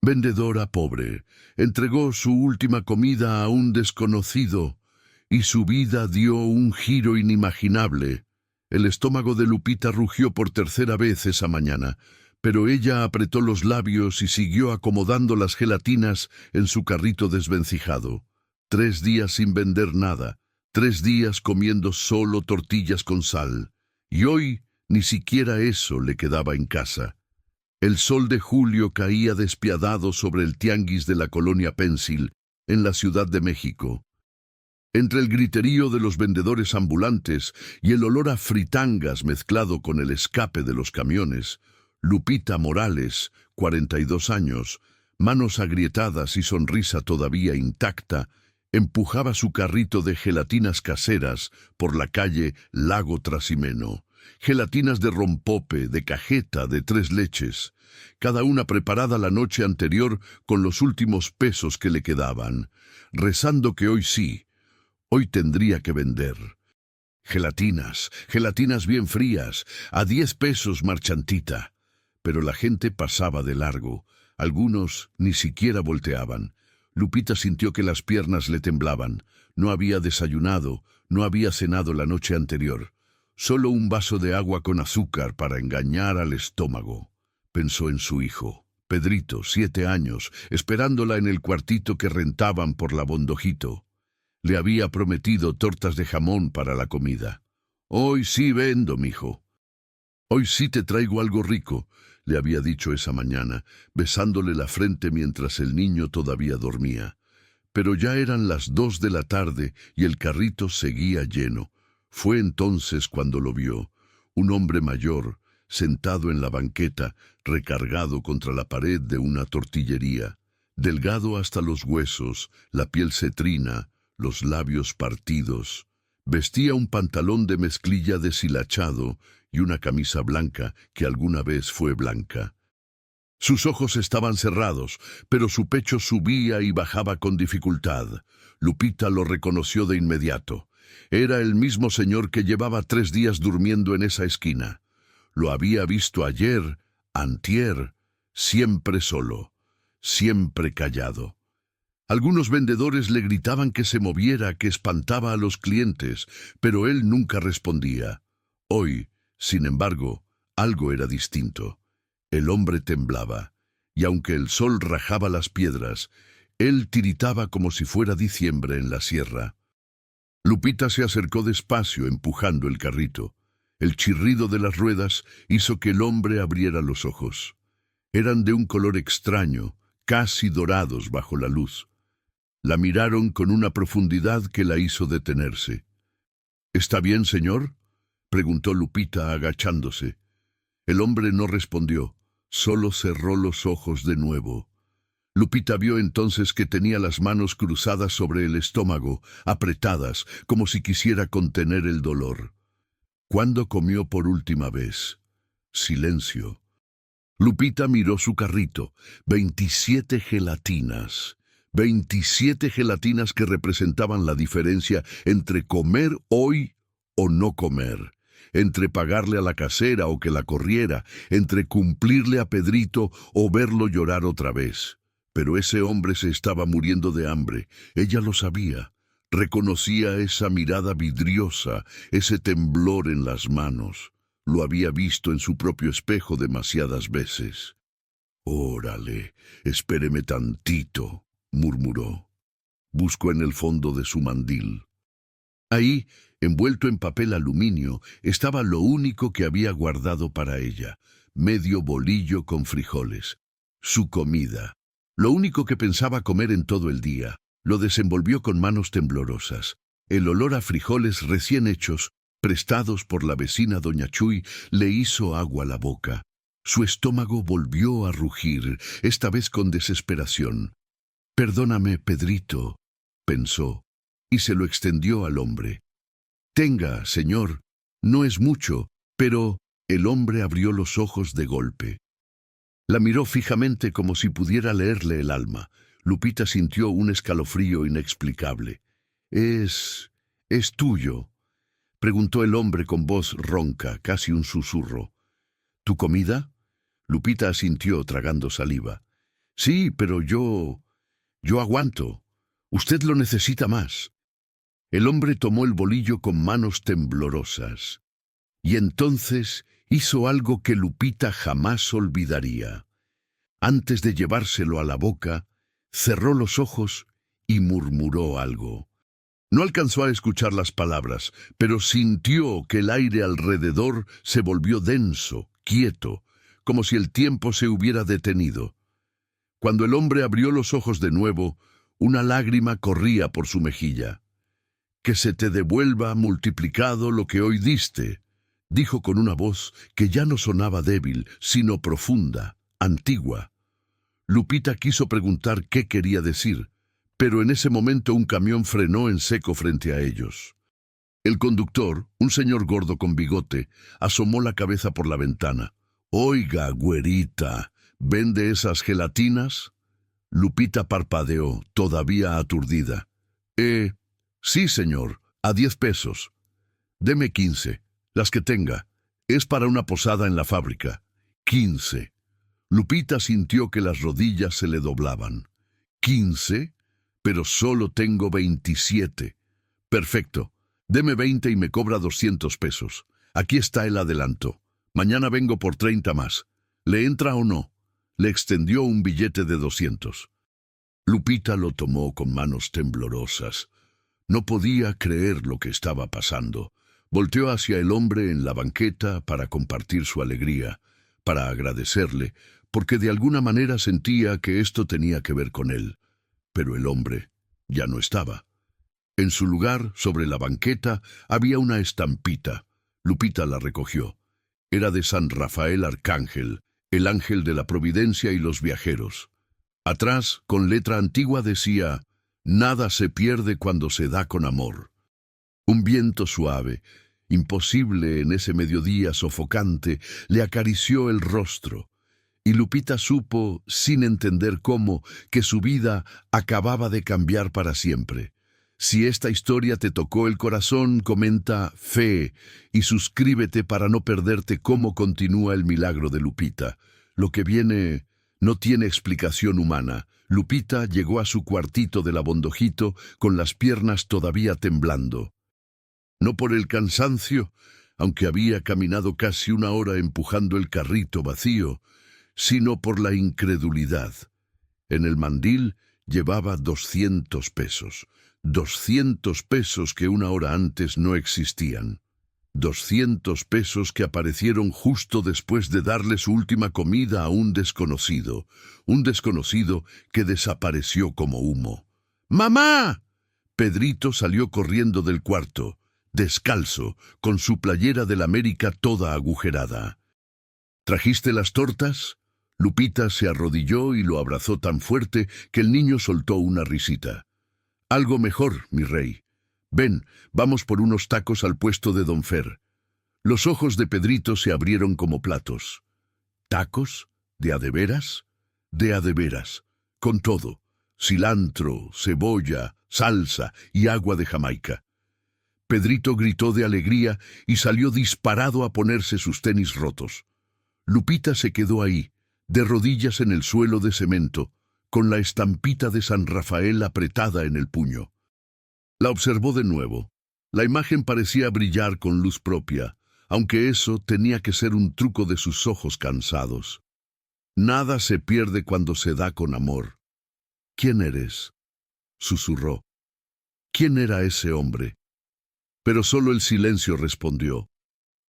Vendedora pobre, entregó su última comida a un desconocido y su vida dio un giro inimaginable. El estómago de Lupita rugió por tercera vez esa mañana, pero ella apretó los labios y siguió acomodando las gelatinas en su carrito desvencijado. 3 días sin vender nada, 3 días comiendo solo tortillas con sal, y hoy ni siquiera eso le quedaba en casa. El sol de julio caía despiadado sobre el tianguis de la colonia Pensil, en la Ciudad de México. Entre el griterío de los vendedores ambulantes y el olor a fritangas mezclado con el escape de los camiones, Lupita Morales, 42 años, manos agrietadas y sonrisa todavía intacta, empujaba su carrito de gelatinas caseras por la calle Lago Trasimeno. Gelatinas de rompope, de cajeta, de 3 leches, cada una preparada la noche anterior con los últimos pesos que le quedaban, rezando que hoy sí, hoy tendría que vender. Gelatinas, gelatinas bien frías, a 10 pesos marchantita. Pero la gente pasaba de largo, algunos ni siquiera volteaban. Lupita sintió que las piernas le temblaban, no había desayunado, no había cenado la noche anterior. Solo un vaso de agua con azúcar para engañar al estómago. Pensó en su hijo, Pedrito, 7 años, esperándola en el cuartito que rentaban por la Bondojito. Le había prometido tortas de jamón para la comida. «Hoy sí vendo, mijo. Hoy sí te traigo algo rico», le había dicho esa mañana, besándole la frente mientras el niño todavía dormía. Pero ya eran las 2 de la tarde y el carrito seguía lleno. Fue entonces cuando lo vio, un hombre mayor, sentado en la banqueta, recargado contra la pared de una tortillería, delgado hasta los huesos, la piel cetrina, los labios partidos. Vestía un pantalón de mezclilla deshilachado y una camisa blanca que alguna vez fue blanca. Sus ojos estaban cerrados, pero su pecho subía y bajaba con dificultad. Lupita lo reconoció de inmediato. Era el mismo señor que llevaba 3 días durmiendo en esa esquina. Lo había visto ayer, antier, siempre solo, siempre callado. Algunos vendedores le gritaban que se moviera, que espantaba a los clientes, pero él nunca respondía. Hoy, sin embargo, algo era distinto. El hombre temblaba, y aunque el sol rajaba las piedras, él tiritaba como si fuera diciembre en la sierra. Lupita se acercó despacio, empujando el carrito. El chirrido de las ruedas hizo que el hombre abriera los ojos. Eran de un color extraño, casi dorados bajo la luz. La miraron con una profundidad que la hizo detenerse. «¿Está bien, señor?», preguntó Lupita agachándose. El hombre no respondió, solo cerró los ojos de nuevo. Lupita vio entonces que tenía las manos cruzadas sobre el estómago, apretadas, como si quisiera contener el dolor. ¿Cuándo comió por última vez? Silencio. Lupita miró su carrito. 27 gelatinas. 27 gelatinas que representaban la diferencia entre comer hoy o no comer, entre pagarle a la casera o que la corriera, entre cumplirle a Pedrito o verlo llorar otra vez. Pero ese hombre se estaba muriendo de hambre. Ella lo sabía. Reconocía esa mirada vidriosa, ese temblor en las manos. Lo había visto en su propio espejo demasiadas veces. «Órale, espéreme tantito», murmuró. Buscó en el fondo de su mandil. Ahí, envuelto en papel aluminio, estaba lo único que había guardado para ella, medio bolillo con frijoles. Su comida. Lo único que pensaba comer en todo el día. Lo desenvolvió con manos temblorosas. El olor a frijoles recién hechos, prestados por la vecina doña Chuy, le hizo agua la boca. Su estómago volvió a rugir, esta vez con desesperación. «Perdóname, Pedrito», pensó, y se lo extendió al hombre. «Tenga, señor, no es mucho», pero el hombre abrió los ojos de golpe. La miró fijamente como si pudiera leerle el alma. Lupita sintió un escalofrío inexplicable. «¿Es tuyo?», preguntó el hombre con voz ronca, casi un susurro. «¿Tu comida?». Lupita asintió tragando saliva. Sí, pero yo aguanto. Usted lo necesita más. El hombre tomó el bolillo con manos temblorosas. Y entonces hizo algo que Lupita jamás olvidaría. Antes de llevárselo a la boca, cerró los ojos y murmuró algo. No alcanzó a escuchar las palabras, pero sintió que el aire alrededor se volvió denso, quieto, como si el tiempo se hubiera detenido. Cuando el hombre abrió los ojos de nuevo, una lágrima corría por su mejilla. «Que se te devuelva multiplicado lo que hoy diste», dijo con una voz que ya no sonaba débil, sino profunda, antigua. Lupita quiso preguntar qué quería decir, pero en ese momento un camión frenó en seco frente a ellos. El conductor, un señor gordo con bigote, asomó la cabeza por la ventana. «Oiga, güerita, ¿vende esas gelatinas?» Lupita parpadeó, todavía aturdida. Sí, señor, a 10 pesos. Deme 15, las que tenga. Es para una posada en la fábrica. 15. Lupita sintió que las rodillas se le doblaban. 15, pero solo tengo 27. Perfecto. Deme 20 y me cobra 200 pesos. Aquí está el adelanto. Mañana vengo por 30 más. ¿Le entra o no? Le extendió un billete de 200. Lupita lo tomó con manos temblorosas. No podía creer lo que estaba pasando. Volteó hacia el hombre en la banqueta para compartir su alegría, para agradecerle, porque de alguna manera sentía que esto tenía que ver con él. Pero el hombre ya no estaba. En su lugar, sobre la banqueta, había una estampita. Lupita la recogió. Era de San Rafael Arcángel, el ángel de la providencia y los viajeros. Atrás, con letra antigua, decía: «Nada se pierde cuando se da con amor». Un viento suave, imposible en ese mediodía sofocante, le acarició el rostro, y Lupita supo, sin entender cómo, que su vida acababa de cambiar para siempre. Si esta historia te tocó el corazón, comenta fe y suscríbete para no perderte cómo continúa el milagro de Lupita. Lo que viene no tiene explicación humana. Lupita llegó a su cuartito de la Bondojito con las piernas todavía temblando. No por el cansancio, aunque había caminado casi una hora empujando el carrito vacío, sino por la incredulidad. En el mandil llevaba 200 pesos. 200 pesos que una hora antes no existían. 200 pesos que aparecieron justo después de darle su última comida a un desconocido que desapareció como humo. ¡Mamá! Pedrito salió corriendo del cuarto, descalzo, con su playera del América toda agujerada. ¿Trajiste las tortas? Lupita se arrodilló y lo abrazó tan fuerte que el niño soltó una risita. Algo mejor, mi rey. Ven, vamos por unos tacos al puesto de Don Fer. Los ojos de Pedrito se abrieron como platos. ¿Tacos? ¿De a de veras? De a de veras. Con todo. Cilantro, cebolla, salsa y agua de Jamaica. Pedrito gritó de alegría y salió disparado a ponerse sus tenis rotos. Lupita se quedó ahí, de rodillas en el suelo de cemento, con la estampita de San Rafael apretada en el puño. La observó de nuevo. La imagen parecía brillar con luz propia, aunque eso tenía que ser un truco de sus ojos cansados. Nada se pierde cuando se da con amor. ¿Quién eres?, susurró. ¿Quién era ese hombre? Pero solo el silencio respondió.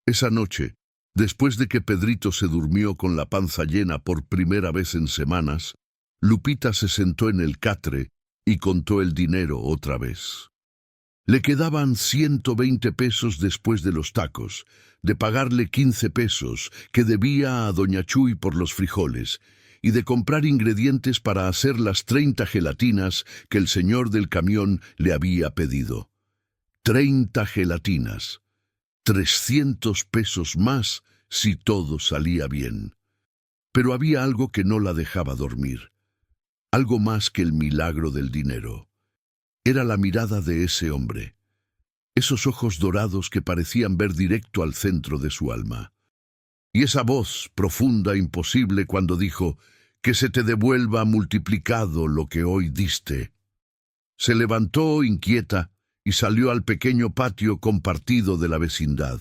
Esa noche, después de que Pedrito se durmió con la panza llena por primera vez en semanas, Lupita se sentó en el catre y contó el dinero otra vez. Le quedaban 120 pesos después de los tacos, de pagarle 15 pesos que debía a doña Chuy por los frijoles y de comprar ingredientes para hacer las 30 gelatinas que el señor del camión le había pedido. 30 gelatinas. 300 pesos más si todo salía bien. Pero había algo que no la dejaba dormir. Algo más que el milagro del dinero. Era la mirada de ese hombre. Esos ojos dorados que parecían ver directo al centro de su alma. Y esa voz profunda, imposible, cuando dijo: Que se te devuelva multiplicado lo que hoy diste. Se levantó inquieta y salió al pequeño patio compartido de la vecindad.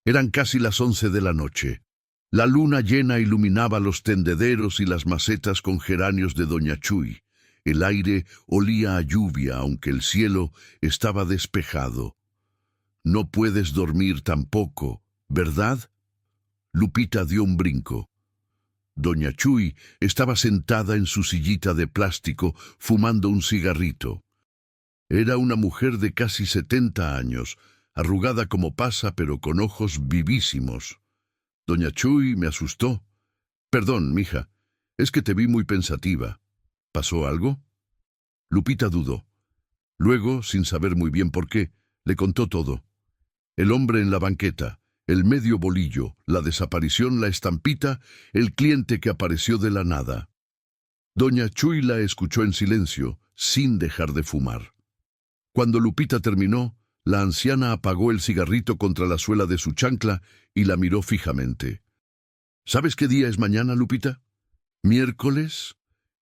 Eran casi las 11 de la noche. La luna llena iluminaba los tendederos y las macetas con geranios de doña Chuy. El aire olía a lluvia, aunque el cielo estaba despejado. No puedes dormir tampoco, ¿verdad? Lupita dio un brinco. Doña Chuy estaba sentada en su sillita de plástico, fumando un cigarrito. Era una mujer de casi 70 años, arrugada como pasa, pero con ojos vivísimos. Doña Chuy me asustó. Perdón, mija, es que te vi muy pensativa. ¿Pasó algo? Lupita dudó. Luego, sin saber muy bien por qué, le contó todo. El hombre en la banqueta, el medio bolillo, la desaparición, la estampita, el cliente que apareció de la nada. Doña Chuy la escuchó en silencio, sin dejar de fumar. Cuando Lupita terminó, la anciana apagó el cigarrito contra la suela de su chancla y la miró fijamente. ¿Sabes qué día es mañana, Lupita? ¿Miércoles?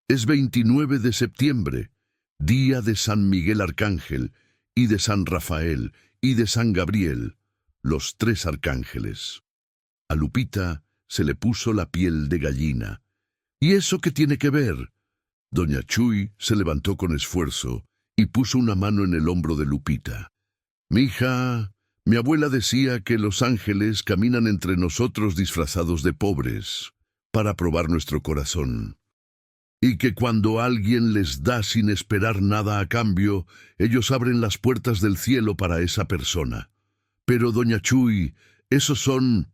Es 29 de septiembre, día de San Miguel Arcángel, y de San Rafael, y de San Gabriel, los 3 arcángeles. A Lupita se le puso la piel de gallina. ¿Y eso qué tiene que ver? Doña Chuy se levantó con esfuerzo y puso una mano en el hombro de Lupita. Mija, mi abuela decía que los ángeles caminan entre nosotros disfrazados de pobres, para probar nuestro corazón. Y que cuando alguien les da sin esperar nada a cambio, ellos abren las puertas del cielo para esa persona. Pero, doña Chuy, esos son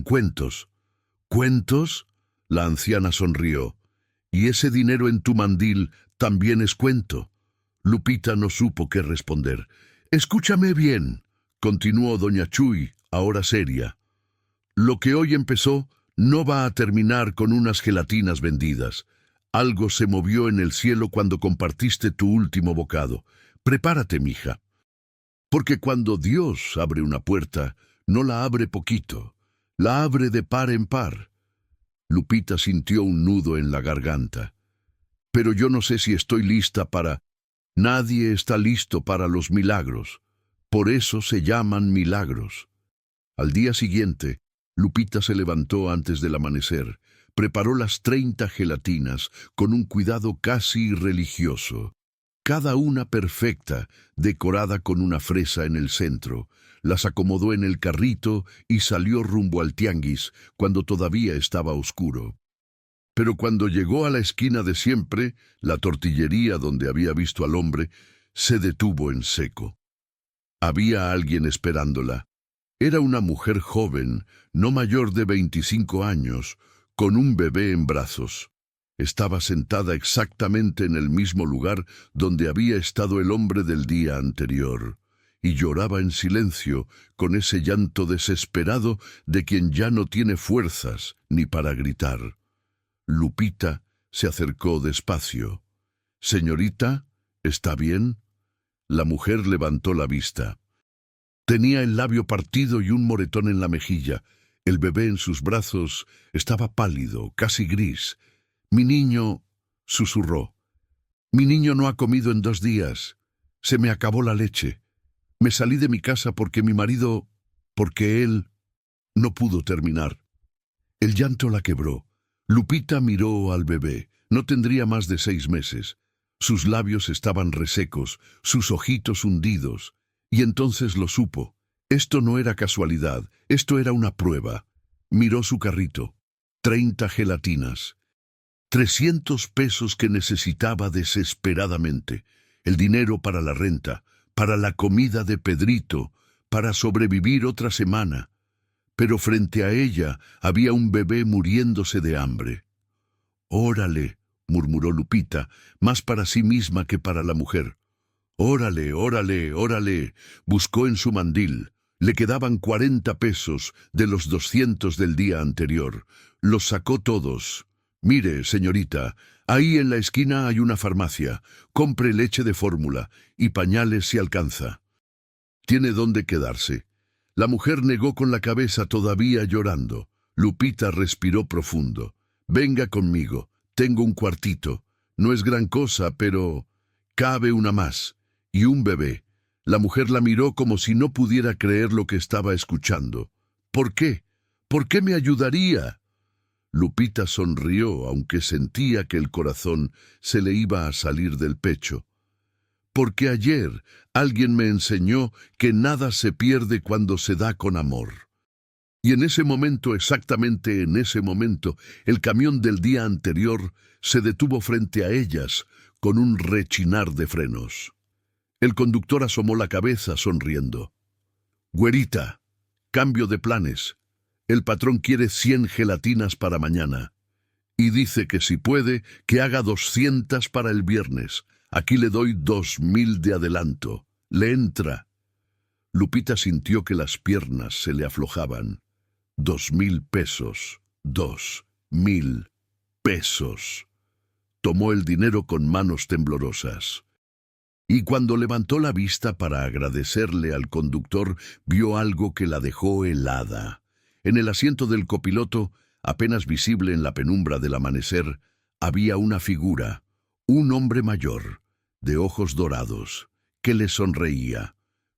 cuentos. ¿Cuentos? La anciana sonrió. ¿Y ese dinero en tu mandil también es cuento? Lupita no supo qué responder. Escúchame bien, continuó doña Chuy, ahora seria. Lo que hoy empezó no va a terminar con unas gelatinas vendidas. Algo se movió en el cielo cuando compartiste tu último bocado. Prepárate, mija. Porque cuando Dios abre una puerta, no la abre poquito, la abre de par en par. Lupita sintió un nudo en la garganta. Pero yo no sé si estoy lista para... Nadie está listo para los milagros. Por eso se llaman milagros. Al día siguiente, Lupita se levantó antes del amanecer, preparó las 30 gelatinas con un cuidado casi religioso. Cada una perfecta, decorada con una fresa en el centro. Las acomodó en el carrito y salió rumbo al tianguis, cuando todavía estaba oscuro. Pero cuando llegó a la esquina de siempre, la tortillería donde había visto al hombre, se detuvo en seco. Había alguien esperándola. Era una mujer joven, no mayor de 25 años, con un bebé en brazos. Estaba sentada exactamente en el mismo lugar donde había estado el hombre del día anterior, y lloraba en silencio, con ese llanto desesperado de quien ya no tiene fuerzas ni para gritar. Lupita se acercó despacio. «Señorita, ¿está bien?» La mujer levantó la vista. Tenía el labio partido y un moretón en la mejilla. El bebé en sus brazos estaba pálido, casi gris. «Mi niño», susurró. «Mi niño no ha comido en 2 días. Se me acabó la leche. Me salí de mi casa porque mi marido... porque él... no pudo terminar». El llanto la quebró. Lupita miró al bebé. No tendría más de 6 meses. Sus labios estaban resecos, sus ojitos hundidos. Y entonces lo supo. Esto no era casualidad, esto era una prueba. Miró su carrito. 30 gelatinas. 300 pesos que necesitaba desesperadamente. El dinero para la renta, para la comida de Pedrito, para sobrevivir otra semana. Pero frente a ella había un bebé muriéndose de hambre. «Órale», murmuró Lupita, más para sí misma que para la mujer. «Órale, órale, órale». Buscó en su mandil. Le quedaban 40 pesos de los 200 del día anterior. Los sacó todos. «Mire, señorita, ahí en la esquina hay una farmacia. Compre leche de fórmula y pañales si alcanza. Tiene dónde quedarse». La mujer negó con la cabeza, todavía llorando. Lupita respiró profundo. Venga conmigo, tengo un cuartito. No es gran cosa, pero cabe una más. Y un bebé. La mujer la miró como si no pudiera creer lo que estaba escuchando. ¿Por qué? ¿Por qué me ayudaría? Lupita sonrió, aunque sentía que el corazón se le iba a salir del pecho. Porque ayer alguien me enseñó que nada se pierde cuando se da con amor. Y en ese momento, exactamente en ese momento, el camión del día anterior se detuvo frente a ellas con un rechinar de frenos. El conductor asomó la cabeza sonriendo. «Güerita, cambio de planes. El patrón quiere 100 gelatinas para mañana. Y dice que si puede, que haga 200 para el viernes. Aquí le doy 2000 de adelanto. ¿Le entra?» Lupita sintió que las piernas se le aflojaban. 2000 pesos. 2000 pesos. Tomó el dinero con manos temblorosas. Y cuando levantó la vista para agradecerle al conductor, vio algo que la dejó helada. En el asiento del copiloto, apenas visible en la penumbra del amanecer, había una figura, un hombre mayor, de ojos dorados, que le sonreía.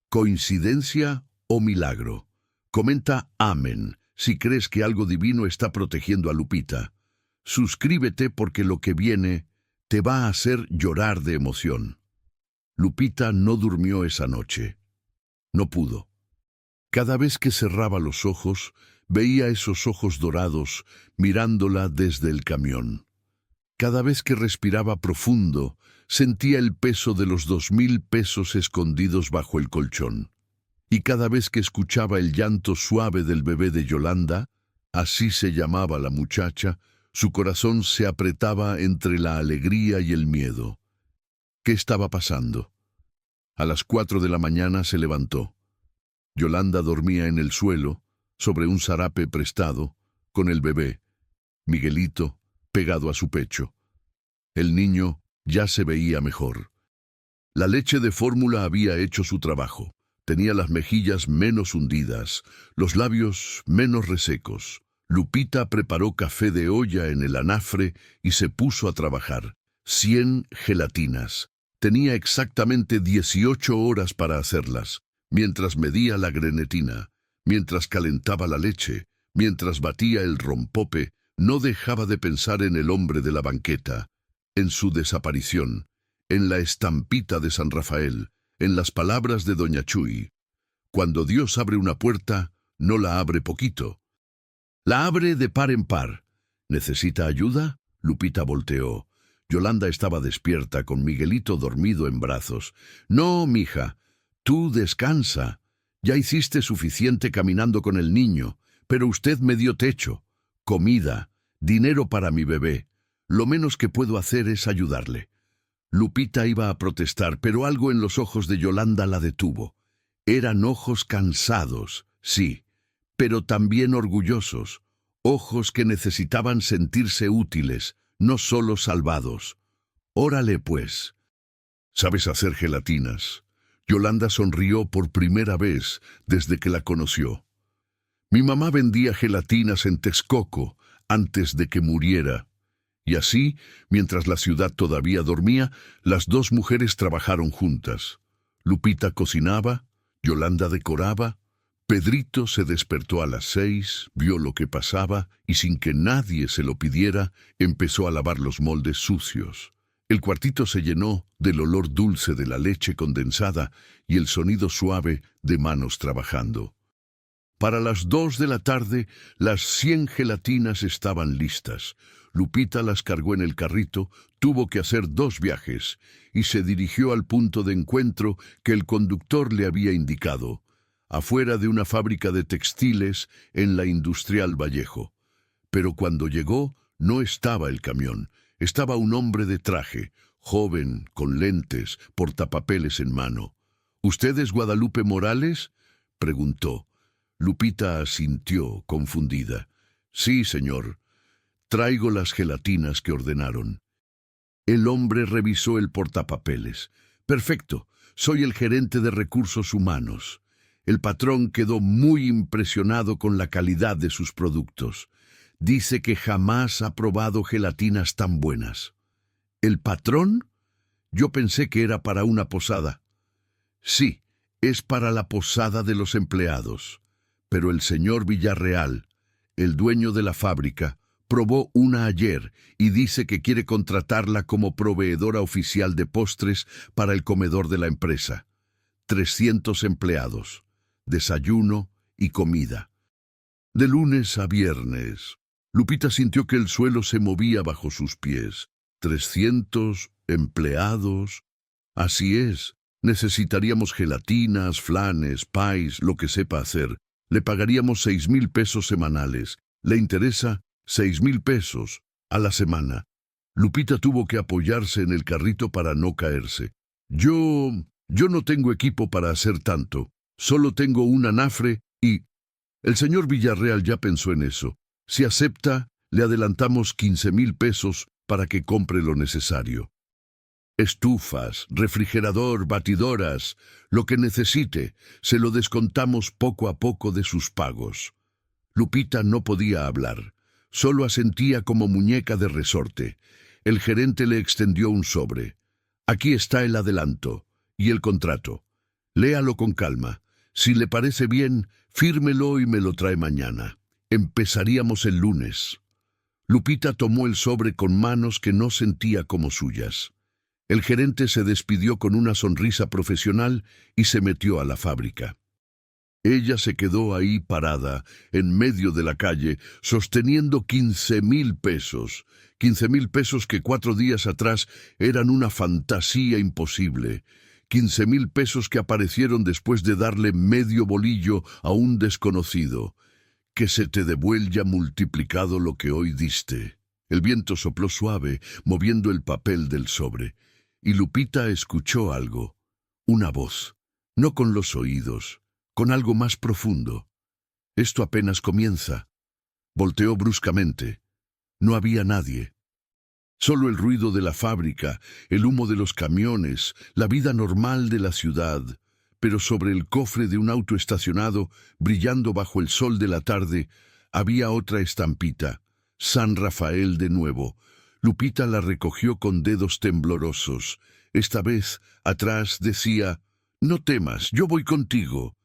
¿Coincidencia o milagro? Comenta amén si crees que algo divino está protegiendo a Lupita. Suscríbete porque lo que viene te va a hacer llorar de emoción. Lupita no durmió esa noche. No pudo. Cada vez que cerraba los ojos, veía esos ojos dorados mirándola desde el camión. Cada vez que respiraba profundo, sentía el peso de los 2000 pesos escondidos bajo el colchón. Y cada vez que escuchaba el llanto suave del bebé de Yolanda, así se llamaba la muchacha, su corazón se apretaba entre la alegría y el miedo. ¿Qué estaba pasando? A las 4 de la mañana se levantó. Yolanda dormía en el suelo, sobre un zarape prestado, con el bebé, Miguelito, pegado a su pecho. El niño ya se veía mejor. La leche de fórmula había hecho su trabajo. Tenía las mejillas menos hundidas, los labios menos resecos. Lupita preparó café de olla en el anafre y se puso a trabajar. 100 gelatinas. Tenía exactamente 18 horas para hacerlas, mientras medía la grenetina, mientras calentaba la leche, mientras batía el rompope, no dejaba de pensar en el hombre de la banqueta, en su desaparición, en la estampita de San Rafael, en las palabras de Doña Chuy. Cuando Dios abre una puerta, no la abre poquito. La abre de par en par. ¿Necesita ayuda? Lupita volteó. Yolanda estaba despierta, con Miguelito dormido en brazos. «No, mija, tú descansa. Ya hiciste suficiente caminando con el niño, pero usted me dio techo, comida, dinero para mi bebé. Lo menos que puedo hacer es ayudarle». Lupita iba a protestar, pero algo en los ojos de Yolanda la detuvo. Eran ojos cansados, sí, pero también orgullosos. Ojos que necesitaban sentirse útiles, no solo salvados. «Órale, pues». «¿Sabes hacer gelatinas?» Yolanda sonrió por primera vez desde que la conoció. «Mi mamá vendía gelatinas en Texcoco antes de que muriera». Y así, mientras la ciudad todavía dormía, las dos mujeres trabajaron juntas. Lupita cocinaba, Yolanda decoraba. Pedrito se despertó a las 6, vio lo que pasaba y sin que nadie se lo pidiera, empezó a lavar los moldes sucios. El cuartito se llenó del olor dulce de la leche condensada y el sonido suave de manos trabajando. Para las 2 de la tarde, las 100 gelatinas estaban listas. Lupita las cargó en el carrito, tuvo que hacer 2 viajes y se dirigió al punto de encuentro que el conductor le había indicado, afuera de una fábrica de textiles en la Industrial Vallejo. Pero cuando llegó, no estaba el camión, estaba un hombre de traje, joven, con lentes, portapapeles en mano. «¿Usted es Guadalupe Morales?», preguntó. Lupita asintió, confundida. «Sí, señor. Traigo las gelatinas que ordenaron». El hombre revisó el portapapeles. «Perfecto, soy el gerente de recursos humanos». El patrón quedó muy impresionado con la calidad de sus productos. Dice que jamás ha probado gelatinas tan buenas. ¿El patrón? Yo pensé que era para una posada. Sí, es para la posada de los empleados. Pero el señor Villarreal, el dueño de la fábrica, probó una ayer y dice que quiere contratarla como proveedora oficial de postres para el comedor de la empresa. 300 empleados, desayuno y comida. De lunes a viernes. Lupita sintió que el suelo se movía bajo sus pies. 300 empleados. Así es. Necesitaríamos gelatinas, flanes, pies, lo que sepa hacer. Le pagaríamos 6,000 pesos semanales. ¿Le interesa? 6,000 pesos a la semana. Lupita tuvo que apoyarse en el carrito para no caerse. Yo no tengo equipo para hacer tanto. Solo tengo un anafre y... El señor Villarreal ya pensó en eso. Si acepta, le adelantamos 15,000 pesos para que compre lo necesario. Estufas, refrigerador, batidoras, lo que necesite, se lo descontamos poco a poco de sus pagos. Lupita no podía hablar, solo asentía como muñeca de resorte. El gerente le extendió un sobre. Aquí está el adelanto y el contrato. Léalo con calma. Si le parece bien, fírmelo y me lo trae mañana. Empezaríamos el lunes. Lupita tomó el sobre con manos que no sentía como suyas. El gerente se despidió con una sonrisa profesional y se metió a la fábrica. Ella se quedó ahí parada, en medio de la calle, sosteniendo 15,000 pesos. 15,000 pesos que 4 días atrás eran una fantasía imposible. 15,000 pesos que aparecieron después de darle medio bolillo a un desconocido. Que se te devuelva multiplicado lo que hoy diste. El viento sopló suave, moviendo el papel del sobre. Y Lupita escuchó algo. Una voz. No con los oídos, con algo más profundo. Esto apenas comienza. Volteó bruscamente. No había nadie. Solo el ruido de la fábrica, el humo de los camiones, la vida normal de la ciudad. Pero sobre el cofre de un auto estacionado, brillando bajo el sol de la tarde, había otra estampita. San Rafael de nuevo. Lupita la recogió con dedos temblorosos. Esta vez, atrás, decía: «No temas, yo voy contigo».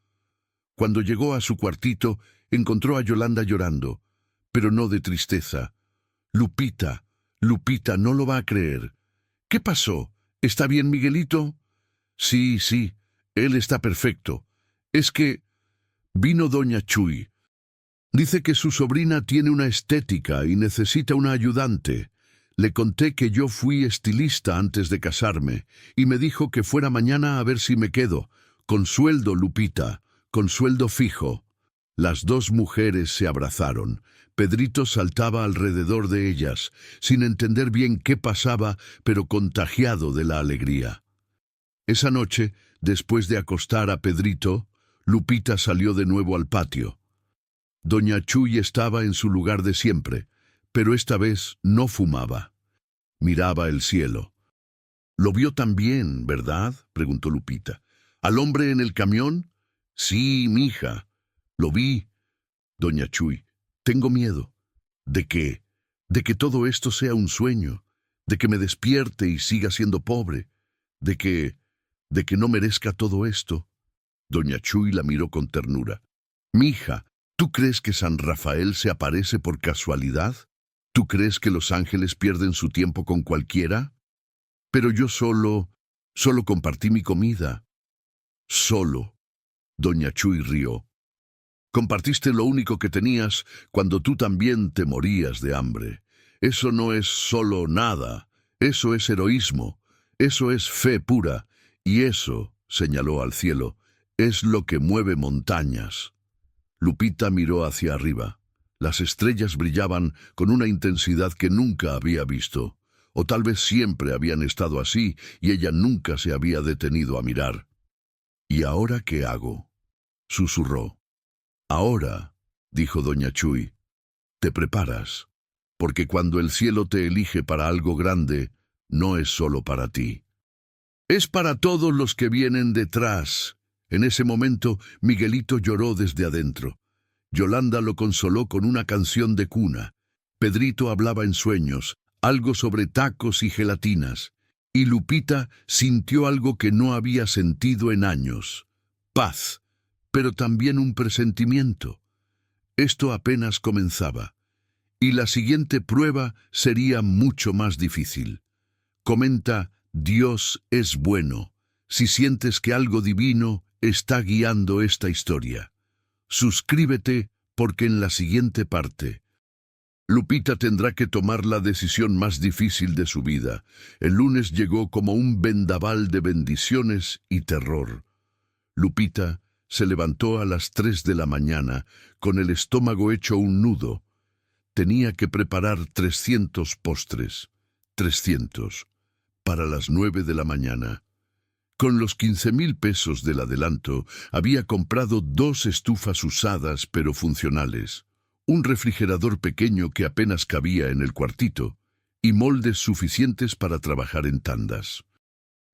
Cuando llegó a su cuartito, encontró a Yolanda llorando, pero no de tristeza. «Lupita, Lupita, no lo va a creer». «¿Qué pasó? ¿Está bien Miguelito?» «Sí, sí, él está perfecto. Es que vino doña Chuy. Dice que su sobrina tiene una estética y necesita una ayudante. Le conté que yo fui estilista antes de casarme y me dijo que fuera mañana a ver si me quedo. Con sueldo, Lupita, con sueldo fijo». Las dos mujeres se abrazaron. Pedrito saltaba alrededor de ellas, sin entender bien qué pasaba, pero contagiado de la alegría. Esa noche, después de acostar a Pedrito, Lupita salió de nuevo al patio. Doña Chuy estaba en su lugar de siempre, pero esta vez no fumaba. Miraba el cielo. «Lo vio también, ¿verdad?», preguntó Lupita. «¿Al hombre en el camión?» «Sí, mija. Lo vi». «Doña Chuy, tengo miedo». «¿De qué?». «De que todo esto sea un sueño, de que me despierte y siga siendo pobre, de que no merezca todo esto». Doña Chuy la miró con ternura. «Mija, ¿tú crees que San Rafael se aparece por casualidad? ¿Tú crees que los ángeles pierden su tiempo con cualquiera? Pero yo solo compartí mi comida». «Solo». Doña Chuy rió. «Compartiste lo único que tenías cuando tú también te morías de hambre. Eso no es solo nada, eso es heroísmo, eso es fe pura, y eso», señaló al cielo, «es lo que mueve montañas». Lupita miró hacia arriba. Las estrellas brillaban con una intensidad que nunca había visto, o tal vez siempre habían estado así y ella nunca se había detenido a mirar. «¿Y ahora qué hago?», susurró. «Ahora», dijo doña Chuy, «te preparas, porque cuando el cielo te elige para algo grande, no es solo para ti. Es para todos los que vienen detrás». En ese momento, Miguelito lloró desde adentro. Yolanda lo consoló con una canción de cuna. Pedrito hablaba en sueños, algo sobre tacos y gelatinas, y Lupita sintió algo que no había sentido en años: paz, pero también un presentimiento. Esto apenas comenzaba, y la siguiente prueba sería mucho más difícil. Comenta: Dios es bueno, si sientes que algo divino está guiando esta historia. Suscríbete, porque en la siguiente parte, Lupita tendrá que tomar la decisión más difícil de su vida. El lunes llegó como un vendaval de bendiciones y terror. Lupita se levantó a las 3 de la mañana, con el estómago hecho un nudo. Tenía que preparar 300 postres. 300. Para las 9 de la mañana. Con los 15,000 pesos del adelanto, había comprado 2 estufas usadas pero funcionales, un refrigerador pequeño que apenas cabía en el cuartito, y moldes suficientes para trabajar en tandas.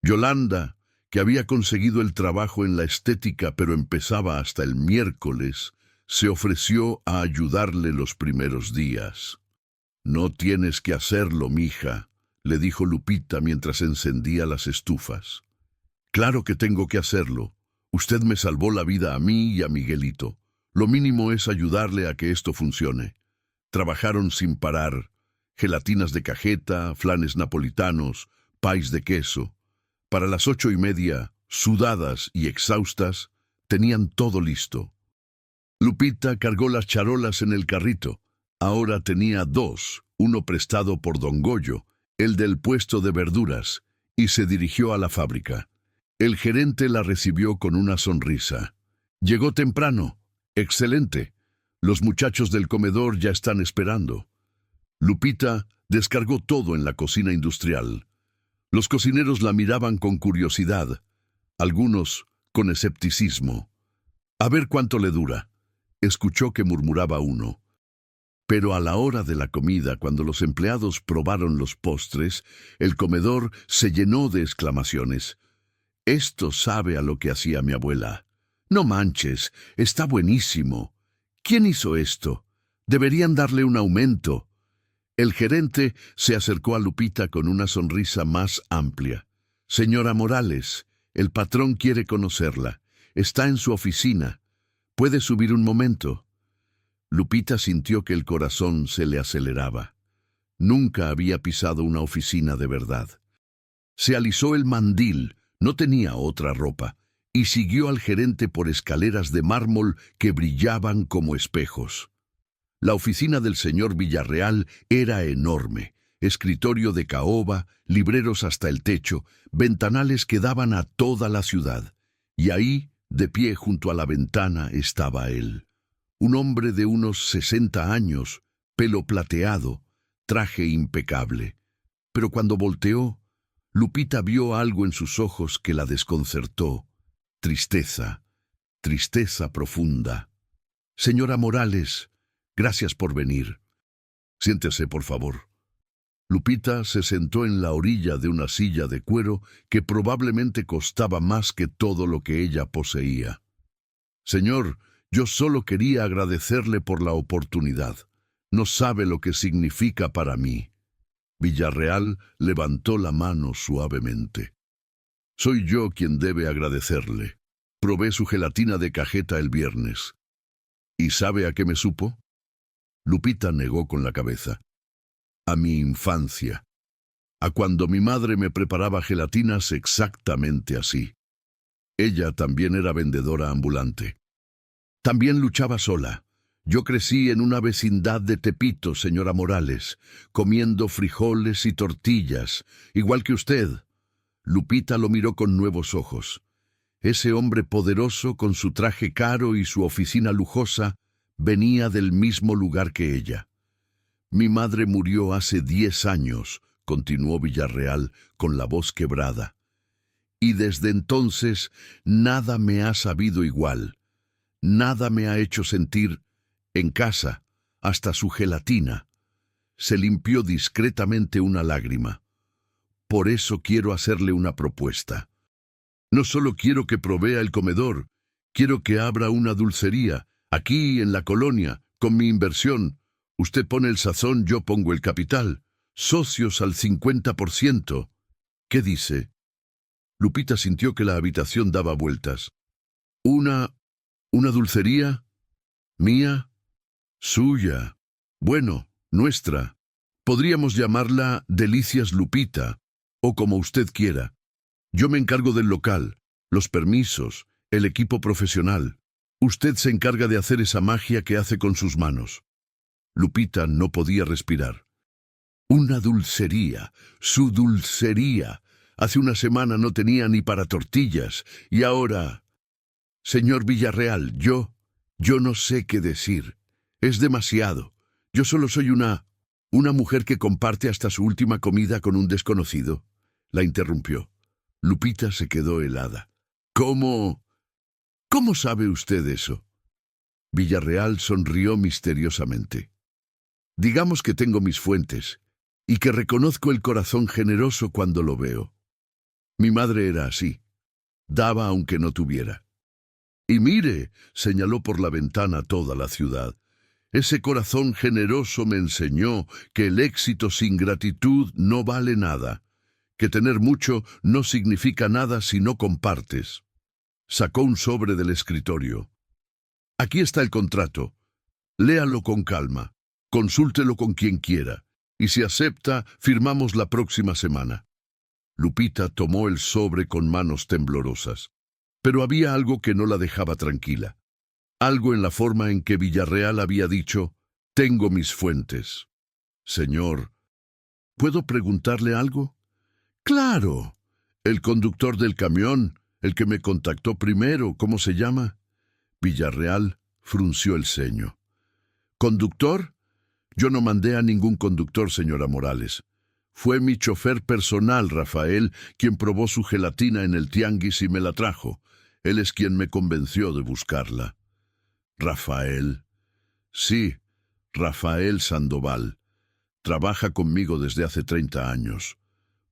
Yolanda, que había conseguido el trabajo en la estética pero empezaba hasta el miércoles, se ofreció a ayudarle los primeros días. «No tienes que hacerlo, mija», le dijo Lupita mientras encendía las estufas. «Claro que tengo que hacerlo. Usted me salvó la vida a mí y a Miguelito. Lo mínimo es ayudarle a que esto funcione». Trabajaron sin parar. Gelatinas de cajeta, flanes napolitanos, pies de queso. Para las 8:30, sudadas y exhaustas, tenían todo listo. Lupita cargó las charolas en el carrito. Ahora tenía 2, uno prestado por don Goyo, el del puesto de verduras, y se dirigió a la fábrica. El gerente la recibió con una sonrisa. «Llegó temprano. Excelente. Los muchachos del comedor ya están esperando». Lupita descargó todo en la cocina industrial. Los cocineros la miraban con curiosidad, algunos con escepticismo. «A ver cuánto le dura», escuchó que murmuraba uno. Pero a la hora de la comida, cuando los empleados probaron los postres, el comedor se llenó de exclamaciones. «Esto sabe a lo que hacía mi abuela. No manches, está buenísimo. ¿Quién hizo esto? Deberían darle un aumento». El gerente se acercó a Lupita con una sonrisa más amplia. «Señora Morales, el patrón quiere conocerla. Está en su oficina. ¿Puede subir un momento?» Lupita sintió que el corazón se le aceleraba. Nunca había pisado una oficina de verdad. Se alisó el mandil, no tenía otra ropa, y siguió al gerente por escaleras de mármol que brillaban como espejos. La oficina del señor Villarreal era enorme. Escritorio de caoba, libreros hasta el techo, ventanales que daban a toda la ciudad. Y ahí, de pie junto a la ventana, estaba él. Un hombre de unos 60 años, pelo plateado, traje impecable. Pero cuando volteó, Lupita vio algo en sus ojos que la desconcertó. Tristeza, tristeza profunda. «Señora Morales, gracias por venir. Siéntese, por favor». Lupita se sentó en la orilla de una silla de cuero que probablemente costaba más que todo lo que ella poseía. «Señor, yo solo quería agradecerle por la oportunidad. No sabe lo que significa para mí». Villarreal levantó la mano suavemente. «Soy yo quien debe agradecerle. Probé su gelatina de cajeta el viernes. ¿Y sabe a qué me supo?». Lupita negó con la cabeza. «A mi infancia. A cuando mi madre me preparaba gelatinas exactamente así. Ella también era vendedora ambulante. También luchaba sola. Yo crecí en una vecindad de Tepito, señora Morales, comiendo frijoles y tortillas, igual que usted». Lupita lo miró con nuevos ojos. Ese hombre poderoso, con su traje caro y su oficina lujosa, venía del mismo lugar que ella. «Mi madre murió hace 10 años», continuó Villarreal con la voz quebrada. «Y desde entonces nada me ha sabido igual. Nada me ha hecho sentir en casa, hasta su gelatina». Se limpió discretamente una lágrima. «Por eso quiero hacerle una propuesta. No solo quiero que provea el comedor, quiero que abra una dulcería, aquí en la colonia, con mi inversión. Usted pone el sazón, yo pongo el capital. Socios al 50%. ¿Qué dice? Lupita sintió que la habitación daba vueltas. ¿Una dulcería? ¿Mía? ¿Suya? Bueno, nuestra. Podríamos llamarla Delicias Lupita, o como usted quiera. Yo me encargo del local, los permisos, el equipo profesional. Usted se encarga de hacer esa magia que hace con sus manos. Lupita no podía respirar. Una dulcería, su dulcería. Hace una semana no tenía ni para tortillas, y ahora... Señor Villarreal, yo no sé qué decir. Es demasiado. Yo solo soy una mujer que comparte hasta su última comida con un desconocido. La interrumpió. Lupita se quedó helada. ¿Cómo sabe usted eso? Villarreal sonrió misteriosamente. Digamos que tengo mis fuentes, y que reconozco el corazón generoso cuando lo veo. Mi madre era así. Daba aunque no tuviera. Y mire, señaló por la ventana toda la ciudad. Ese corazón generoso me enseñó que el éxito sin gratitud no vale nada, que tener mucho no significa nada si no compartes. Sacó un sobre del escritorio. Aquí está el contrato. Léalo con calma, consúltelo con quien quiera, y si acepta, firmamos la próxima semana. Lupita tomó el sobre con manos temblorosas. Pero había algo que no la dejaba tranquila. Algo en la forma en que Villarreal había dicho, «Tengo mis fuentes». «Señor, ¿puedo preguntarle algo?» «Claro. El conductor del camión, el que me contactó primero, ¿cómo se llama?» Villarreal frunció el ceño. «¿Conductor? Yo no mandé a ningún conductor, señora Morales. Fue mi chofer personal, Rafael, quien probó su gelatina en el tianguis y me la trajo. Él es quien me convenció de buscarla». «¿Rafael?» «Sí, Rafael Sandoval. Trabaja conmigo desde hace 30 años.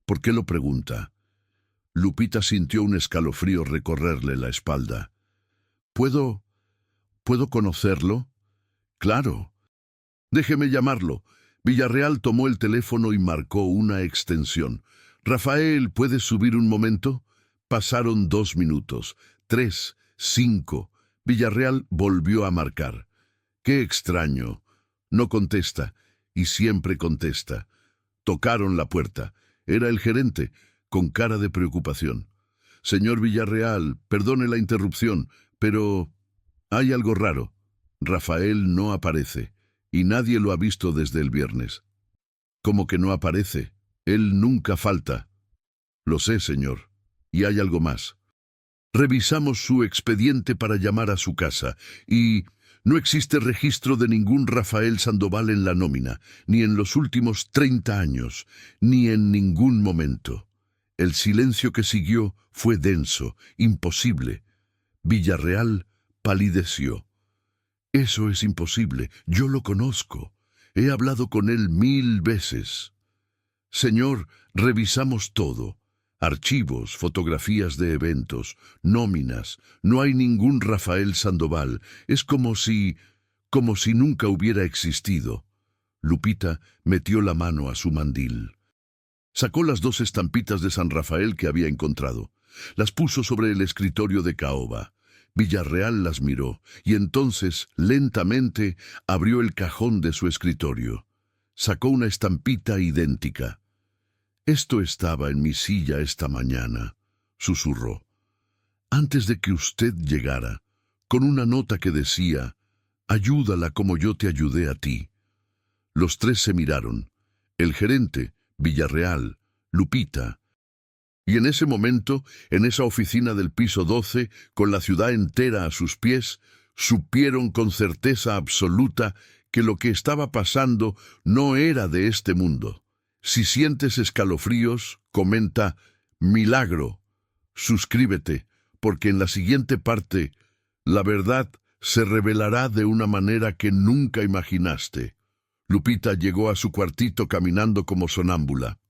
¿Por qué lo pregunta?» Lupita sintió un escalofrío recorrerle la espalda. ¿Puedo conocerlo?» «Claro. Déjeme llamarlo». Villarreal tomó el teléfono y marcó una extensión. «Rafael, ¿puedes subir un momento?» Pasaron 2 minutos, 3, 5. Villarreal volvió a marcar. «Qué extraño. No contesta, y siempre contesta». Tocaron la puerta. Era el gerente, con cara de preocupación. «Señor Villarreal, perdone la interrupción, pero hay algo raro. Rafael no aparece, y nadie lo ha visto desde el viernes». «¿Cómo que no aparece? Él nunca falta». «Lo sé, señor. Y hay algo más. Revisamos su expediente para llamar a su casa, y no existe registro de ningún Rafael Sandoval en la nómina, ni en los últimos 30 años, ni en ningún momento». El silencio que siguió fue denso, imposible. Villarreal palideció. «Eso es imposible. Yo lo conozco. He hablado con él 1000 veces». «Señor, revisamos todo. Archivos, fotografías de eventos, nóminas. No hay ningún Rafael Sandoval. Es como si nunca hubiera existido». Lupita metió la mano a su mandil. Sacó las 2 estampitas de San Rafael que había encontrado. Las puso sobre el escritorio de caoba. Villarreal las miró, y entonces, lentamente, abrió el cajón de su escritorio. Sacó una estampita idéntica. «Esto estaba en mi silla esta mañana», susurró, «antes de que usted llegara, con una nota que decía, ayúdala como yo te ayudé a ti». Los 3 se miraron. El gerente, Villarreal, Lupita. Y en ese momento, en esa oficina del piso 12, con la ciudad entera a sus pies, supieron con certeza absoluta que lo que estaba pasando no era de este mundo. Si sientes escalofríos, comenta «milagro». Suscríbete, porque en la siguiente parte, la verdad se revelará de una manera que nunca imaginaste. Lupita llegó a su cuartito caminando como sonámbula.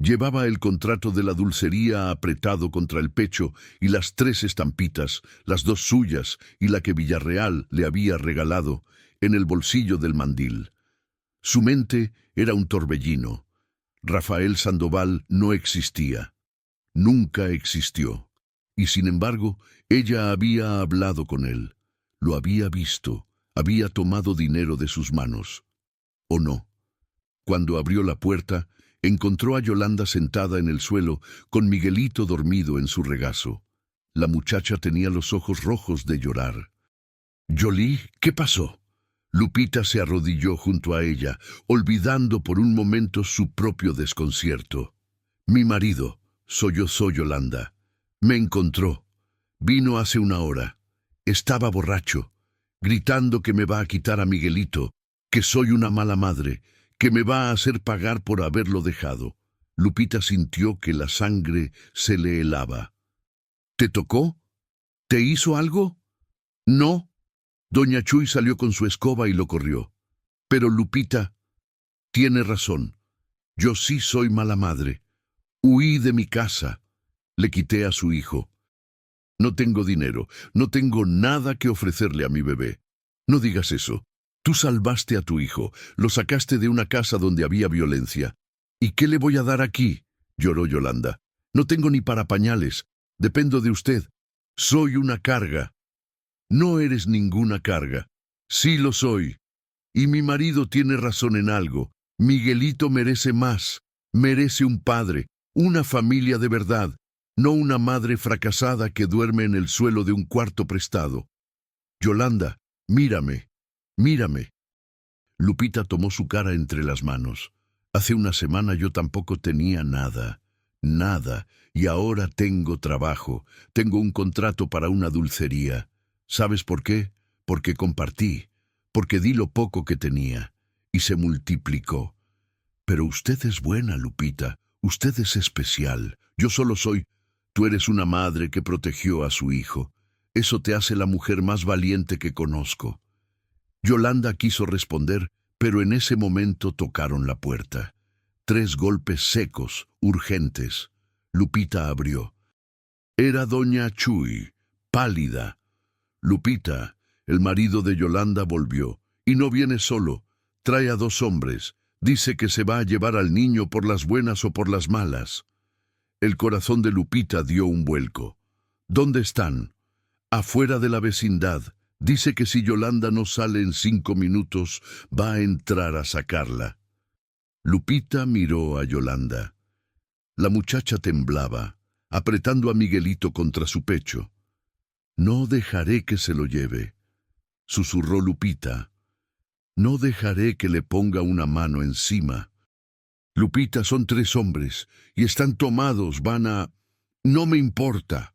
Llevaba el contrato de la dulcería apretado contra el pecho y las 3 estampitas, las 2 suyas y la que Villarreal le había regalado, en el bolsillo del mandil. Su mente era un torbellino. Rafael Sandoval no existía. Nunca existió. Y sin embargo, ella había hablado con él. Lo había visto. Había tomado dinero de sus manos. ¿O no? Cuando abrió la puerta, encontró a Yolanda sentada en el suelo, con Miguelito dormido en su regazo. La muchacha tenía los ojos rojos de llorar. «Yolí, ¿qué pasó?» Lupita se arrodilló junto a ella, olvidando por un momento su propio desconcierto. «Mi marido, sollozó Yolanda. Me encontró. Vino hace una hora. Estaba borracho, gritando que me va a quitar a Miguelito, que soy una mala madre, que me va a hacer pagar por haberlo dejado». Lupita sintió que la sangre se le helaba. «¿Te tocó? ¿Te hizo algo?» «No». Doña Chuy salió con su escoba y lo corrió. «Pero Lupita, tiene razón. Yo sí soy mala madre. Huí de mi casa. Le quité a su hijo. No tengo dinero, no tengo nada que ofrecerle a mi bebé. No digas eso. Tú salvaste a tu hijo, lo sacaste de una casa donde había violencia. ¿Y qué le voy a dar aquí?», lloró Yolanda. «No tengo ni para pañales. Dependo de usted. Soy una carga». «No eres ninguna carga». «Sí lo soy. Y mi marido tiene razón en algo. Miguelito merece más. Merece un padre, una familia de verdad, no una madre fracasada que duerme en el suelo de un cuarto prestado. Yolanda, mírame, mírame». Lupita tomó su cara entre las manos. «Hace una semana yo tampoco tenía nada, nada, y ahora tengo trabajo, tengo un contrato para una dulcería. ¿Sabes por qué? Porque compartí, porque di lo poco que tenía, y se multiplicó. Pero usted es buena, Lupita, usted es especial. Yo solo soy... Tú eres una madre que protegió a su hijo. Eso te hace la mujer más valiente que conozco». Yolanda quiso responder, pero en ese momento tocaron la puerta. 3 golpes secos, urgentes. Lupita abrió. Era doña Chuy, pálida. «Lupita, el marido de Yolanda volvió, y no viene solo. Trae a 2 hombres. Dice que se va a llevar al niño por las buenas o por las malas». El corazón de Lupita dio un vuelco. «¿Dónde están?» «Afuera de la vecindad. Dice que si Yolanda no sale en 5 minutos, va a entrar a sacarla». Lupita miró a Yolanda. La muchacha temblaba, apretando a Miguelito contra su pecho. «No dejaré que se lo lleve», susurró Lupita. «No dejaré que le ponga una mano encima». «Lupita, son 3 hombres, y están tomados, van a... No me importa».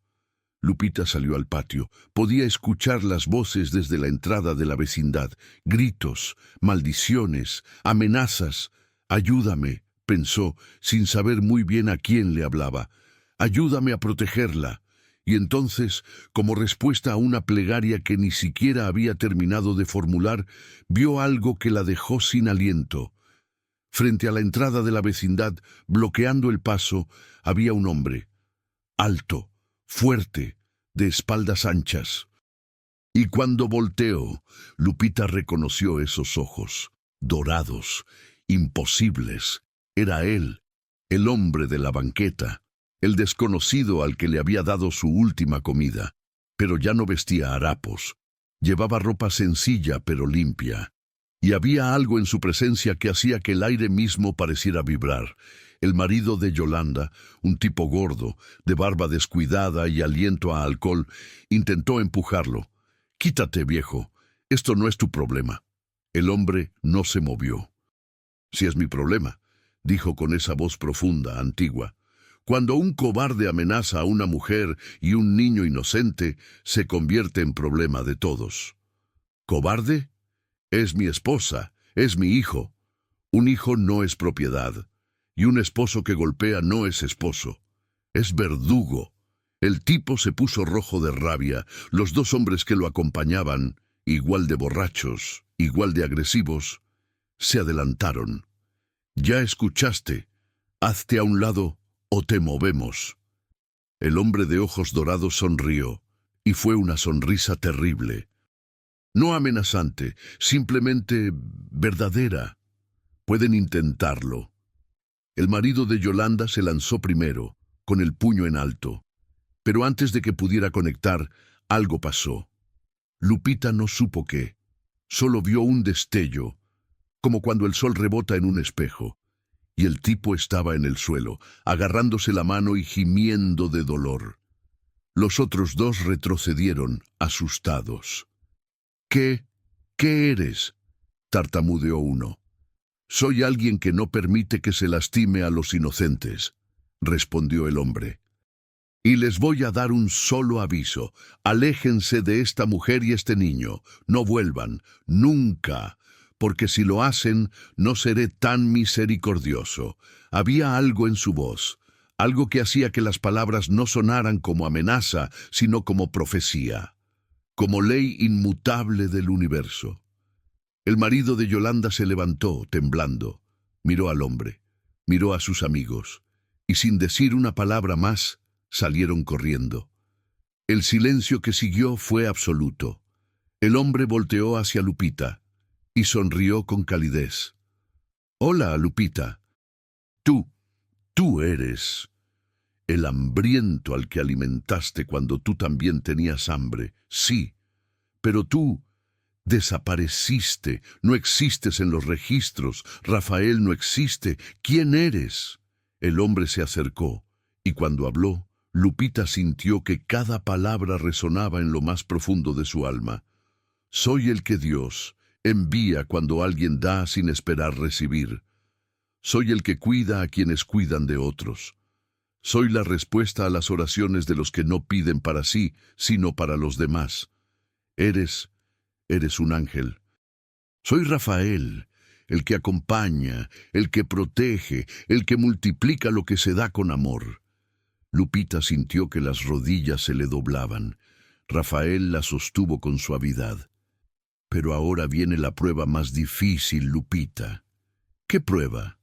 Lupita salió al patio. Podía escuchar las voces desde la entrada de la vecindad. Gritos, maldiciones, amenazas. «Ayúdame», pensó, sin saber muy bien a quién le hablaba. «Ayúdame a protegerla». Y entonces, como respuesta a una plegaria que ni siquiera había terminado de formular, vio algo que la dejó sin aliento. Frente a la entrada de la vecindad, bloqueando el paso, había un hombre. Alto, fuerte, de espaldas anchas. Y cuando volteó, Lupita reconoció esos ojos, dorados, imposibles. Era él, el hombre de la banqueta, el desconocido al que le había dado su última comida. Pero ya no vestía harapos. Llevaba ropa sencilla pero limpia. Y había algo en su presencia que hacía que el aire mismo pareciera vibrar. El marido de Yolanda, un tipo gordo, de barba descuidada y aliento a alcohol, intentó empujarlo. «Quítate, viejo. Esto no es tu problema». El hombre no se movió. «Sí es mi problema», dijo con esa voz profunda, antigua. «Cuando un cobarde amenaza a una mujer y un niño inocente, se convierte en problema de todos». «¿Cobarde? Es mi esposa, es mi hijo». «Un hijo no es propiedad, y un esposo que golpea no es esposo. Es verdugo». El tipo se puso rojo de rabia. Los 2 hombres que lo acompañaban, igual de borrachos, igual de agresivos, se adelantaron. «Ya escuchaste. Hazte a un lado o te movemos». El hombre de ojos dorados sonrió, y fue una sonrisa terrible. No amenazante, simplemente verdadera. Pueden intentarlo. El marido de Yolanda se lanzó primero, con el puño en alto. Pero antes de que pudiera conectar, algo pasó. Lupita no supo qué. Solo vio un destello, como cuando el sol rebota en un espejo. Y el tipo estaba en el suelo, agarrándose la mano y gimiendo de dolor. Los otros dos retrocedieron, asustados. ¿Qué eres?, tartamudeó uno. Soy alguien que no permite que se lastime a los inocentes, respondió el hombre. Y les voy a dar un solo aviso. Aléjense de esta mujer y este niño. No vuelvan, nunca, porque si lo hacen, no seré tan misericordioso. Había algo en su voz, algo que hacía que las palabras no sonaran como amenaza, sino como profecía, como ley inmutable del universo. El marido de Yolanda se levantó, temblando. Miró al hombre, miró a sus amigos, y sin decir una palabra más, salieron corriendo. El silencio que siguió fue absoluto. El hombre volteó hacia Lupita y sonrió con calidez. «Hola, Lupita. Tú eres el hambriento al que alimentaste cuando tú también tenías hambre. Sí, pero tú desapareciste, no existes en los registros. Rafael no existe. ¿Quién eres?». El hombre se acercó, y cuando habló, Lupita sintió que cada palabra resonaba en lo más profundo de su alma. Soy el que Dios envía cuando alguien da sin esperar recibir. Soy el que cuida a quienes cuidan de otros. Soy la respuesta a las oraciones de los que no piden para sí, sino para los demás. Eres un ángel. Soy Rafael, el que acompaña, el que protege, el que multiplica lo que se da con amor. Lupita sintió que las rodillas se le doblaban. Rafael la sostuvo con suavidad. Pero ahora viene la prueba más difícil, Lupita. ¿Qué prueba?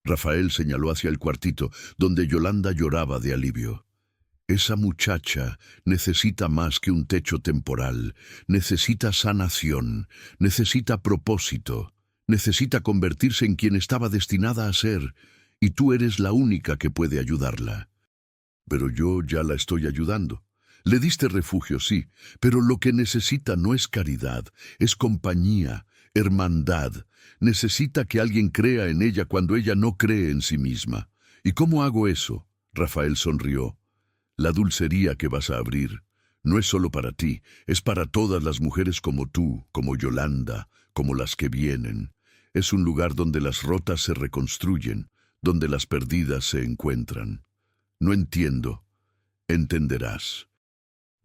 Rafael señaló hacia el cuartito, donde Yolanda lloraba de alivio. Esa muchacha necesita más que un techo temporal, necesita sanación, necesita propósito, necesita convertirse en quien estaba destinada a ser, y tú eres la única que puede ayudarla. Pero yo ya la estoy ayudando. Le diste refugio, sí, pero lo que necesita no es caridad, es compañía, hermandad. Necesita que alguien crea en ella cuando ella no cree en sí misma. ¿Y cómo hago eso? Rafael sonrió. La dulcería que vas a abrir no es solo para ti, es para todas las mujeres como tú, como Yolanda, como las que vienen. Es un lugar donde las rotas se reconstruyen, donde las perdidas se encuentran. No entiendo. Entenderás.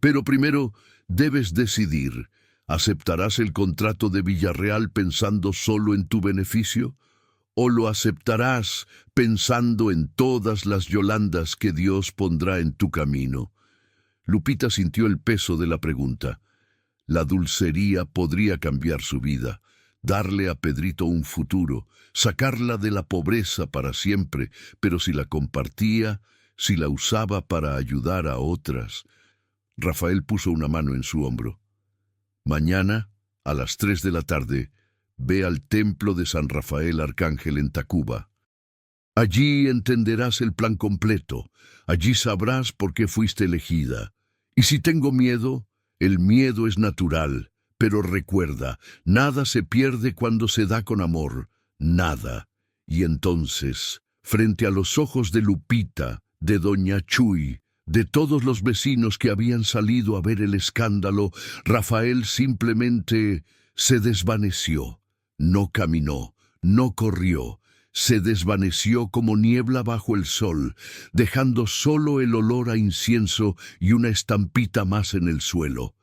Pero primero debes decidir. ¿Aceptarás el contrato de Villarreal pensando solo en tu beneficio? ¿O lo aceptarás pensando en todas las Yolandas que Dios pondrá en tu camino? Lupita sintió el peso de la pregunta. La dulcería podría cambiar su vida, darle a Pedrito un futuro, sacarla de la pobreza para siempre, pero si la compartía, si la usaba para ayudar a otras. Rafael puso una mano en su hombro. Mañana, a las 3 de la tarde, ve al templo de San Rafael Arcángel en Tacuba. Allí entenderás el plan completo, allí sabrás por qué fuiste elegida. Y si tengo miedo, el miedo es natural, pero recuerda, nada se pierde cuando se da con amor, nada. Y entonces, frente a los ojos de Lupita, de Doña Chuy, de todos los vecinos que habían salido a ver el escándalo, Rafael simplemente se desvaneció. No caminó, no corrió, se desvaneció como niebla bajo el sol, dejando solo el olor a incienso y una estampita más en el suelo.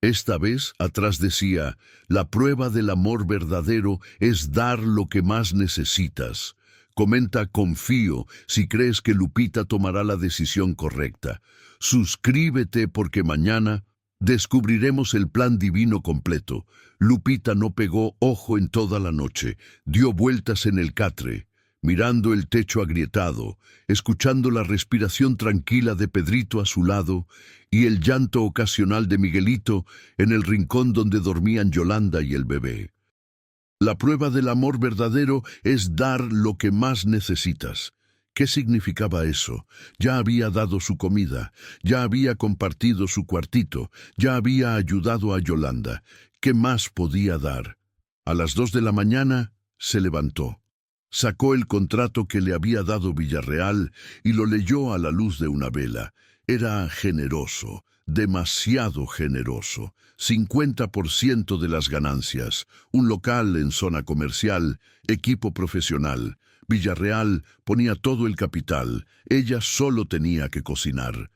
Esta vez, atrás decía, la prueba del amor verdadero es dar lo que más necesitas. Comenta confío si crees que Lupita tomará la decisión correcta. Suscríbete porque mañana descubriremos el plan divino completo. Lupita no pegó ojo en toda la noche, dio vueltas en el catre, mirando el techo agrietado, escuchando la respiración tranquila de Pedrito a su lado y el llanto ocasional de Miguelito en el rincón donde dormían Yolanda y el bebé. La prueba del amor verdadero es dar lo que más necesitas. ¿Qué significaba eso? Ya había dado su comida, ya había compartido su cuartito, ya había ayudado a Yolanda. ¿Qué más podía dar? A las 2 de la mañana se levantó. Sacó el contrato que le había dado Villarreal y lo leyó a la luz de una vela. Era generoso, demasiado generoso. 50% de las ganancias, un local en zona comercial, equipo profesional. Villarreal ponía todo el capital, ella solo tenía que cocinar.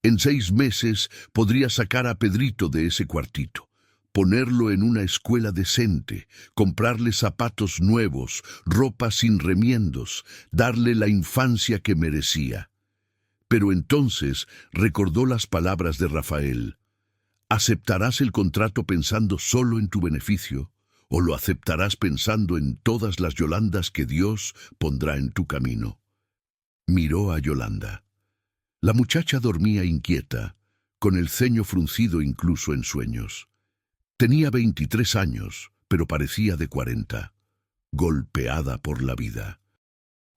En 6 meses podría sacar a Pedrito de ese cuartito, ponerlo en una escuela decente, comprarle zapatos nuevos, ropa sin remiendos, darle la infancia que merecía. Pero entonces recordó las palabras de Rafael. ¿Aceptarás el contrato pensando solo en tu beneficio? ¿O lo aceptarás pensando en todas las Yolandas que Dios pondrá en tu camino? Miró a Yolanda. La muchacha dormía inquieta, con el ceño fruncido incluso en sueños. Tenía 23 años, pero parecía de 40, golpeada por la vida.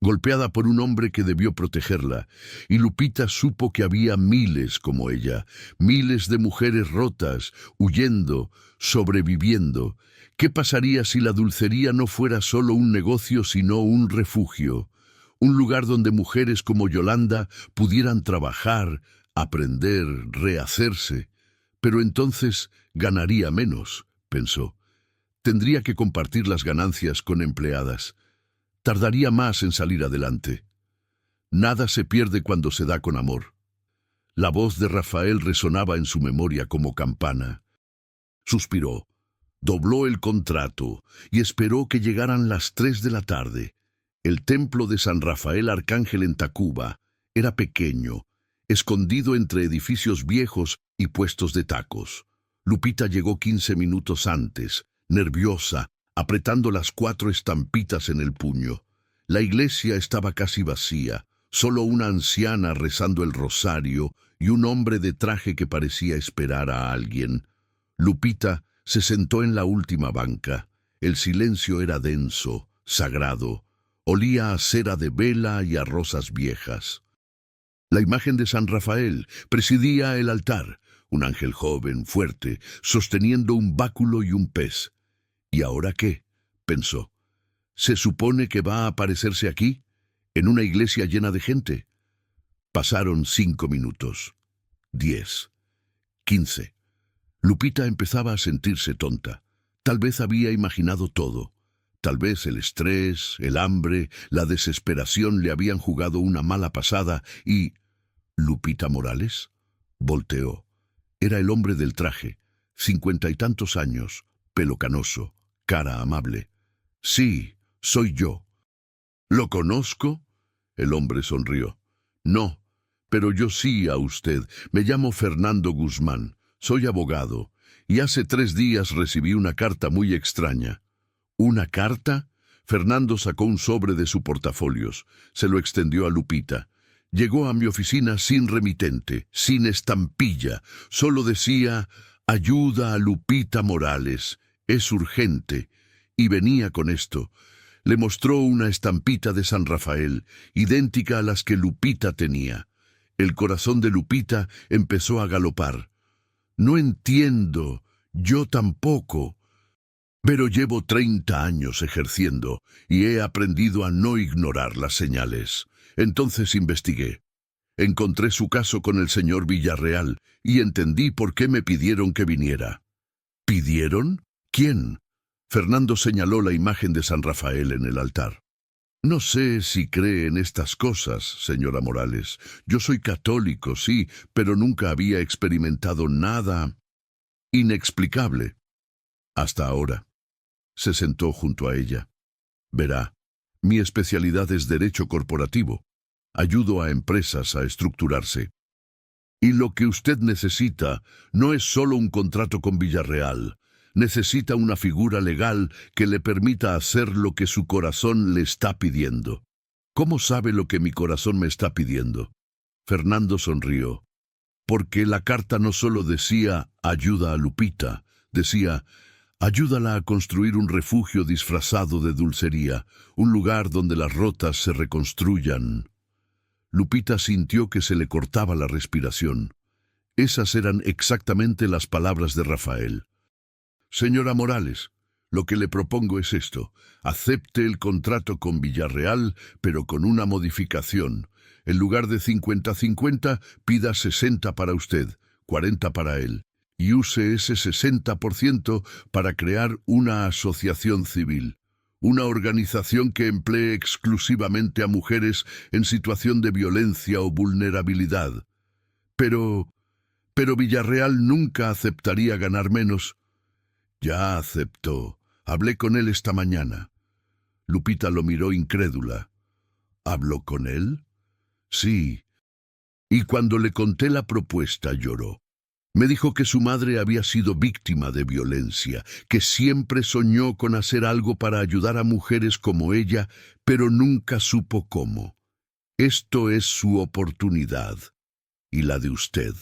Golpeada por un hombre que debió protegerla, y Lupita supo que había miles como ella, miles de mujeres rotas, huyendo, sobreviviendo. ¿Qué pasaría si la dulcería no fuera solo un negocio, sino un refugio? Un lugar donde mujeres como Yolanda pudieran trabajar, aprender, rehacerse. Pero entonces ganaría menos, pensó. Tendría que compartir las ganancias con empleadas. Tardaría más en salir adelante. Nada se pierde cuando se da con amor. La voz de Rafael resonaba en su memoria como campana. Suspiró, dobló el contrato y esperó que llegaran las 3 de la tarde. El templo de San Rafael Arcángel en Tacuba era pequeño, escondido entre edificios viejos y puestos de tacos. Lupita llegó 15 minutos antes, nerviosa, apretando las 4 estampitas en el puño. La iglesia estaba casi vacía, solo una anciana rezando el rosario y un hombre de traje que parecía esperar a alguien. Lupita se sentó en la última banca. El silencio era denso, sagrado. Olía a cera de vela y a rosas viejas. La imagen de San Rafael presidía el altar, un ángel joven, fuerte, sosteniendo un báculo y un pez. ¿Y ahora qué?, pensó. ¿Se supone que va a aparecerse aquí, en una iglesia llena de gente? Pasaron 5 minutos, 10, 15. Lupita empezaba a sentirse tonta. Tal vez había imaginado todo. Tal vez el estrés, el hambre, la desesperación le habían jugado una mala pasada y... ¿Lupita Morales? Volteó. Era el hombre del traje, 50 y tantos años, pelo canoso, cara amable. Sí, soy yo. ¿Lo conozco? El hombre sonrió. No, pero yo sí a usted. Me llamo Fernando Guzmán. Soy abogado. Y hace 3 días recibí una carta muy extraña. ¿Una carta? Fernando sacó un sobre de su portafolios. Se lo extendió a Lupita. Llegó a mi oficina sin remitente, sin estampilla. Solo decía, ayuda a Lupita Morales. Es urgente. Y venía con esto. Le mostró una estampita de San Rafael, idéntica a las que Lupita tenía. El corazón de Lupita empezó a galopar. No entiendo, yo tampoco. Pero llevo 30 años ejerciendo y he aprendido a no ignorar las señales. Entonces investigué. Encontré su caso con el señor Villarreal y entendí por qué me pidieron que viniera. ¿Pidieron? ¿Quién? Fernando señaló la imagen de San Rafael en el altar. No sé si cree en estas cosas, señora Morales. Yo soy católico, sí, pero nunca había experimentado nada inexplicable. Hasta ahora. Se sentó junto a ella. Verá, mi especialidad es derecho corporativo. Ayudo a empresas a estructurarse. Y lo que usted necesita no es solo un contrato con Villarreal. Necesita una figura legal que le permita hacer lo que su corazón le está pidiendo. ¿Cómo sabe lo que mi corazón me está pidiendo? Fernando sonrió. Porque la carta no solo decía ayuda a Lupita, decía Ayúdala a construir un refugio disfrazado de dulcería, un lugar donde las rotas se reconstruyan. Lupita sintió que se le cortaba la respiración. Esas eran exactamente las palabras de Rafael. Señora Morales, lo que le propongo es esto. Acepte el contrato con Villarreal, pero con una modificación. En lugar de 50-50, pida 60 para usted, 40 para él. Y use ese 60% para crear una asociación civil. Una organización que emplee exclusivamente a mujeres en situación de violencia o vulnerabilidad. Pero Villarreal nunca aceptaría ganar menos. Ya aceptó. Hablé con él esta mañana. Lupita lo miró incrédula. ¿Habló con él? Sí. Y cuando le conté la propuesta lloró. Me dijo que su madre había sido víctima de violencia, que siempre soñó con hacer algo para ayudar a mujeres como ella, pero nunca supo cómo. Esto es su oportunidad. Y la de usted.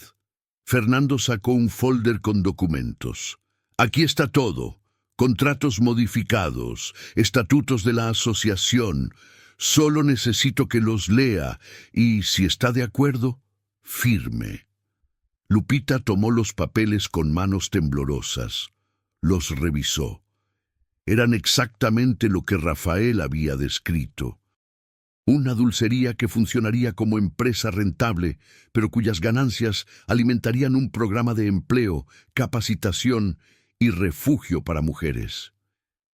Fernando sacó un folder con documentos. Aquí está todo. Contratos modificados, estatutos de la asociación. Solo necesito que los lea y, si está de acuerdo, firme. Lupita tomó los papeles con manos temblorosas. Los revisó. Eran exactamente lo que Rafael había descrito. Una dulcería que funcionaría como empresa rentable, pero cuyas ganancias alimentarían un programa de empleo, capacitación y refugio para mujeres.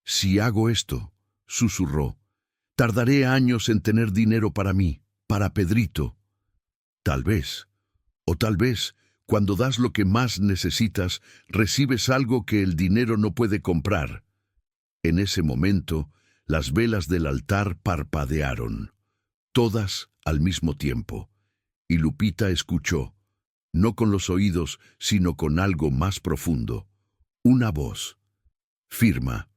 Si hago esto, susurró, tardaré años en tener dinero para mí, para Pedrito. Tal vez, cuando das lo que más necesitas, recibes algo que el dinero no puede comprar. En ese momento, las velas del altar parpadearon, todas al mismo tiempo, y Lupita escuchó, no con los oídos, sino con algo más profundo, una voz. Firma.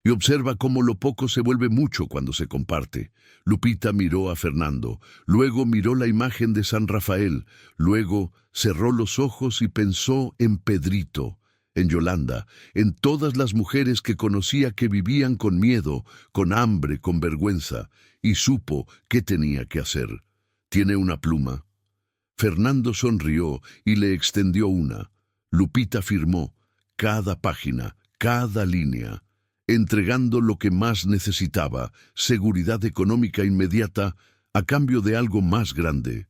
Y observa cómo lo poco se vuelve mucho cuando se comparte. Lupita miró a Fernando, luego miró la imagen de San Rafael, luego cerró los ojos y pensó en Pedrito, en Yolanda, en todas las mujeres que conocía que vivían con miedo, con hambre, con vergüenza, y supo qué tenía que hacer. ¿Tiene una pluma? Fernando sonrió y le extendió una. Lupita firmó cada página, cada línea, entregando lo que más necesitaba, seguridad económica inmediata, a cambio de algo más grande.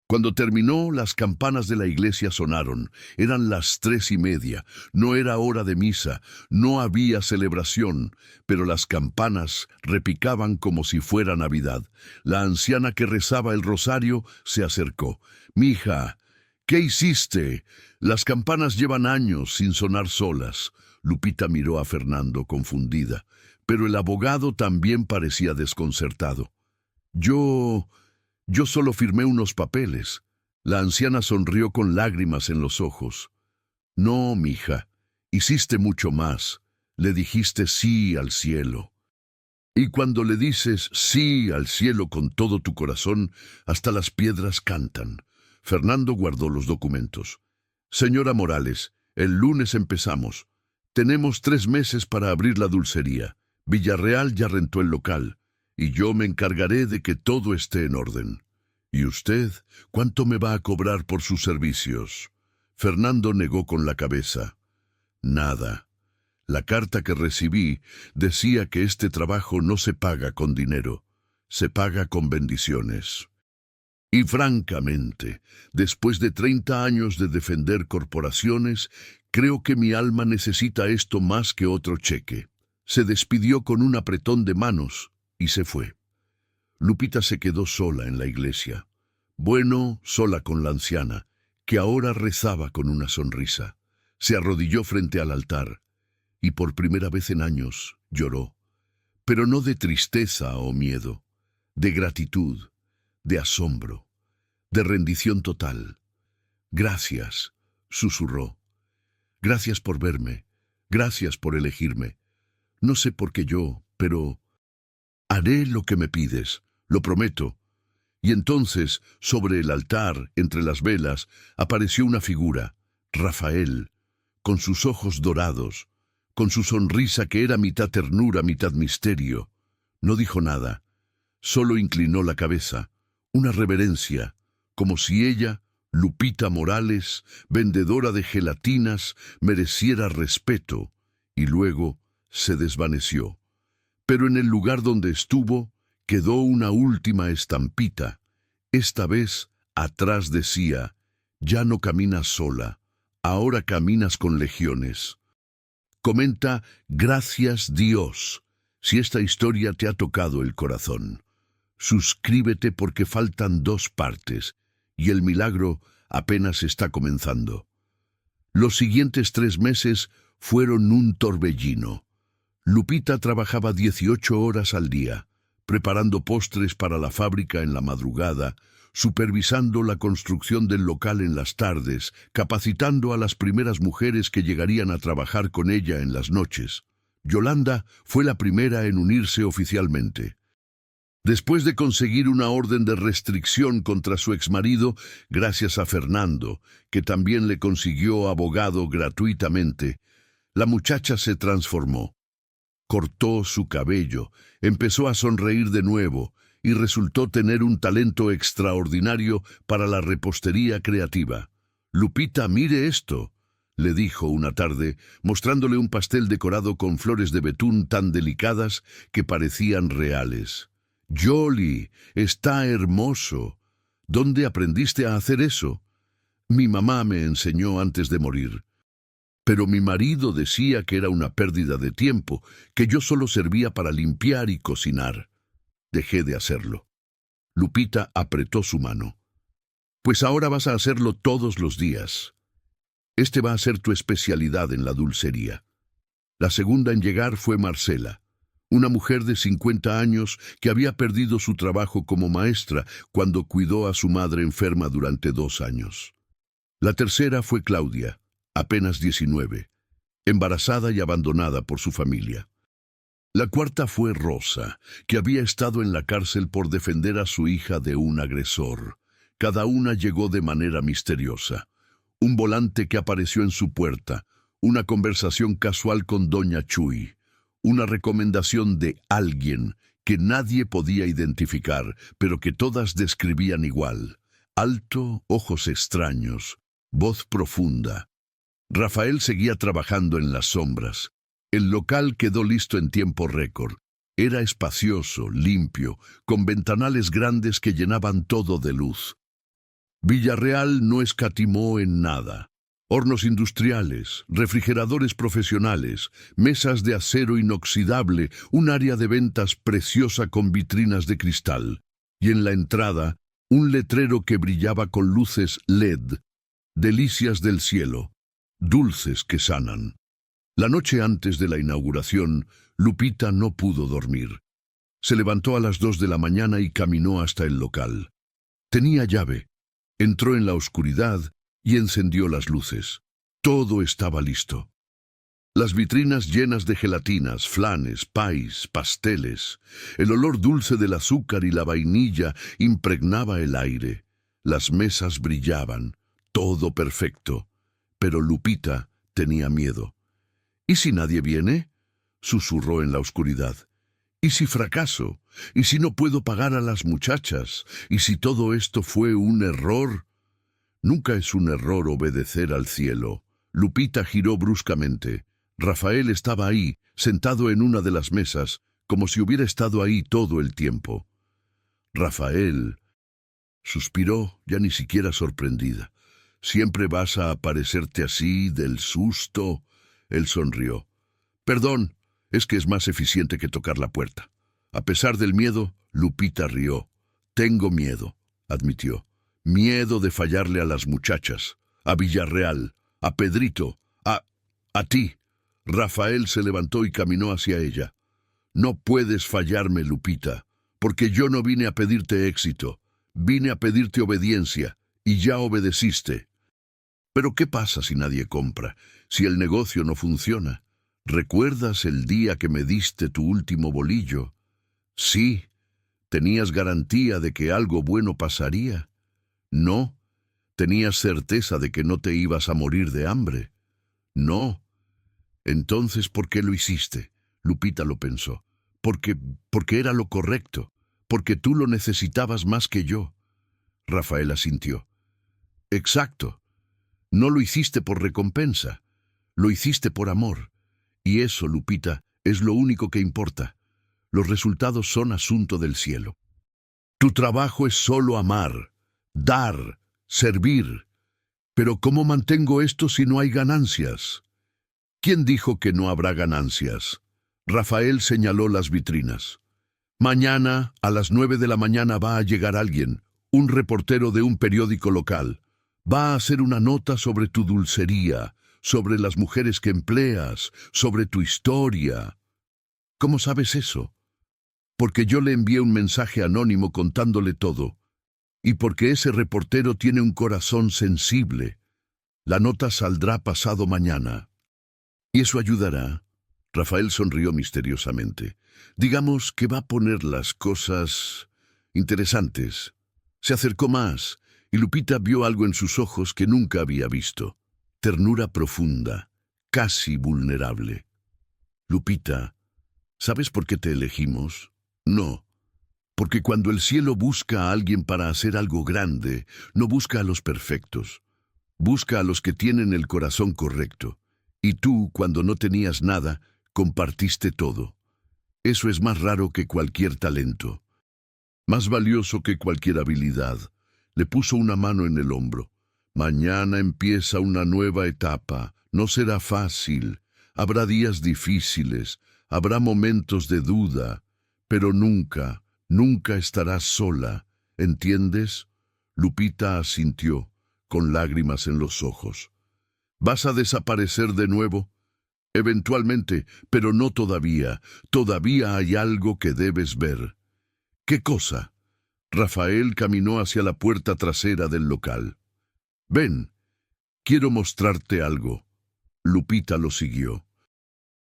Cuando terminó, las campanas de la iglesia sonaron. Eran las 3:30. No era hora de misa, no había celebración, pero las campanas repicaban como si fuera Navidad. La anciana que rezaba el rosario se acercó. «Mija, ¿qué hiciste? Las campanas llevan años sin sonar solas». Lupita miró a Fernando confundida, pero el abogado también parecía desconcertado. Yo solo firmé unos papeles». La anciana sonrió con lágrimas en los ojos. «No, mija, hiciste mucho más. Le dijiste sí al cielo. Y cuando le dices sí al cielo con todo tu corazón, hasta las piedras cantan». Fernando guardó los documentos. «Señora Morales, el lunes empezamos. Tenemos 3 meses para abrir la dulcería. Villarreal ya rentó el local. Y yo me encargaré de que todo esté en orden. ¿Y usted cuánto me va a cobrar por sus servicios?» Fernando negó con la cabeza. «Nada. La carta que recibí decía que este trabajo no se paga con dinero, se paga con bendiciones. Y francamente, después de 30 años de defender corporaciones, creo que mi alma necesita esto más que otro cheque». Se despidió con un apretón de manos y se fue. Lupita se quedó sola en la iglesia. Bueno, sola con la anciana, que ahora rezaba con una sonrisa. Se arrodilló frente al altar y por primera vez en años lloró. Pero no de tristeza o miedo, de gratitud, de asombro, de rendición total. «Gracias», susurró. «Gracias por verme, gracias por elegirme. No sé por qué yo, pero haré lo que me pides, lo prometo». Y entonces, sobre el altar, entre las velas, apareció una figura, Rafael, con sus ojos dorados, con su sonrisa que era mitad ternura, mitad misterio. No dijo nada, solo inclinó la cabeza, una reverencia, como si ella, Lupita Morales, vendedora de gelatinas, mereciera respeto, y luego se desvaneció. Pero en el lugar donde estuvo, quedó una última estampita. Esta vez, atrás decía: ya no caminas sola, ahora caminas con legiones. Comenta: gracias Dios, si esta historia te ha tocado el corazón. Suscríbete porque faltan 2 partes, y el milagro apenas está comenzando. Los siguientes 3 meses fueron un torbellino. Lupita trabajaba 18 horas al día, preparando postres para la fábrica en la madrugada, supervisando la construcción del local en las tardes, capacitando a las primeras mujeres que llegarían a trabajar con ella en las noches. Yolanda fue la primera en unirse oficialmente. Después de conseguir una orden de restricción contra su exmarido, gracias a Fernando, que también le consiguió abogado gratuitamente, la muchacha se transformó. Cortó su cabello, empezó a sonreír de nuevo y resultó tener un talento extraordinario para la repostería creativa. «Lupita, mire esto», le dijo una tarde, mostrándole un pastel decorado con flores de betún tan delicadas que parecían reales. «Jolly, está hermoso. ¿Dónde aprendiste a hacer eso?» «Mi mamá me enseñó antes de morir. Pero mi marido decía que era una pérdida de tiempo, que yo solo servía para limpiar y cocinar. Dejé de hacerlo». Lupita apretó su mano. «Pues ahora vas a hacerlo todos los días. Este va a ser tu especialidad en la dulcería». La segunda en llegar fue Marcela, una mujer de 50 años que había perdido su trabajo como maestra cuando cuidó a su madre enferma durante 2 años. La tercera fue Claudia, apenas 19, embarazada y abandonada por su familia. La cuarta fue Rosa, que había estado en la cárcel por defender a su hija de un agresor. Cada una llegó de manera misteriosa. Un volante que apareció en su puerta, una conversación casual con Doña Chuy, una recomendación de alguien que nadie podía identificar, pero que todas describían igual. Alto, ojos extraños, voz profunda. Rafael seguía trabajando en las sombras. El local quedó listo en tiempo récord. Era espacioso, limpio, con ventanales grandes que llenaban todo de luz. Villarreal no escatimó en nada. Hornos industriales, refrigeradores profesionales, mesas de acero inoxidable, un área de ventas preciosa con vitrinas de cristal. Y en la entrada, un letrero que brillaba con luces LED. Delicias del cielo, dulces que sanan. La noche antes de la inauguración, Lupita no pudo dormir. Se levantó a las 2 de la mañana y caminó hasta el local. Tenía llave. Entró en la oscuridad y encendió las luces. Todo estaba listo. Las vitrinas llenas de gelatinas, flanes, pies, pasteles. El olor dulce del azúcar y la vainilla impregnaba el aire. Las mesas brillaban, todo perfecto. Pero Lupita tenía miedo. «¿Y si nadie viene?», susurró en la oscuridad. «¿Y si fracaso? ¿Y si no puedo pagar a las muchachas? ¿Y si todo esto fue un error?» Nunca es un error obedecer al cielo. Lupita giró bruscamente. Rafael estaba ahí, sentado en una de las mesas, como si hubiera estado ahí todo el tiempo. «Rafael», suspiró, ya ni siquiera sorprendida. «¿Siempre vas a aparecerte así, del susto?» Él sonrió. «Perdón, es que es más eficiente que tocar la puerta». A pesar del miedo, Lupita rió. «Tengo miedo», admitió. «Miedo de fallarle a las muchachas, a Villarreal, a Pedrito, a ti». Rafael se levantó y caminó hacia ella. «No puedes fallarme, Lupita, porque yo no vine a pedirte éxito. Vine a pedirte obediencia, y ya obedeciste». «¿Pero qué pasa si nadie compra? Si el negocio no funciona? ¿Recuerdas el día que me diste tu último bolillo?» «Sí. ¿Tenías garantía de que algo bueno pasaría?» «No». «¿Tenías certeza de que no te ibas a morir de hambre?» «No». Entonces, ¿por qué lo hiciste? Lupita lo pensó. Porque era lo correcto. Porque tú lo necesitabas más que yo. Rafael asintió. Exacto. No lo hiciste por recompensa. Lo hiciste por amor. Y eso, Lupita, es lo único que importa. Los resultados son asunto del cielo. Tu trabajo es solo amar, dar, servir. Pero ¿cómo mantengo esto si no hay ganancias? ¿Quién dijo que no habrá ganancias? Rafael señaló las vitrinas. Mañana, a las 9 de la mañana, va a llegar alguien, un reportero de un periódico local. Va a hacer una nota sobre tu dulcería, sobre las mujeres que empleas, sobre tu historia. ¿Cómo sabes eso? Porque yo le envié un mensaje anónimo contándole todo, y porque ese reportero tiene un corazón sensible. La nota saldrá pasado mañana. ¿Y eso ayudará? Rafael sonrió misteriosamente. Digamos que va a poner las cosas interesantes. Se acercó más, y Lupita vio algo en sus ojos que nunca había visto. Ternura profunda, casi vulnerable. Lupita, ¿sabes por qué te elegimos? No, porque cuando el cielo busca a alguien para hacer algo grande, no busca a los perfectos. Busca a los que tienen el corazón correcto. Y tú, cuando no tenías nada, compartiste todo. Eso es más raro que cualquier talento. Más valioso que cualquier habilidad. Le puso una mano en el hombro. Mañana empieza una nueva etapa. No será fácil. Habrá días difíciles. Habrá momentos de duda. Pero nunca, nunca estarás sola. ¿Entiendes? Lupita asintió, con lágrimas en los ojos. ¿Vas a desaparecer de nuevo? Eventualmente, pero no todavía. Todavía hay algo que debes ver. ¿Qué cosa? Rafael caminó hacia la puerta trasera del local. Ven, quiero mostrarte algo. Lupita lo siguió.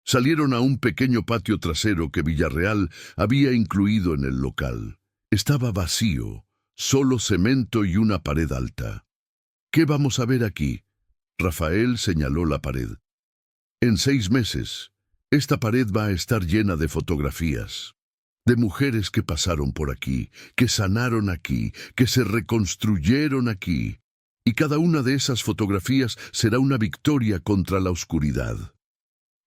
Salieron a un pequeño patio trasero que Villarreal había incluido en el local. Estaba vacío, solo cemento y una pared alta. ¿Qué vamos a ver aquí? Rafael señaló la pared. En 6 meses, esta pared va a estar llena de fotografías, de mujeres que pasaron por aquí, que sanaron aquí, que se reconstruyeron aquí. Y cada una de esas fotografías será una victoria contra la oscuridad.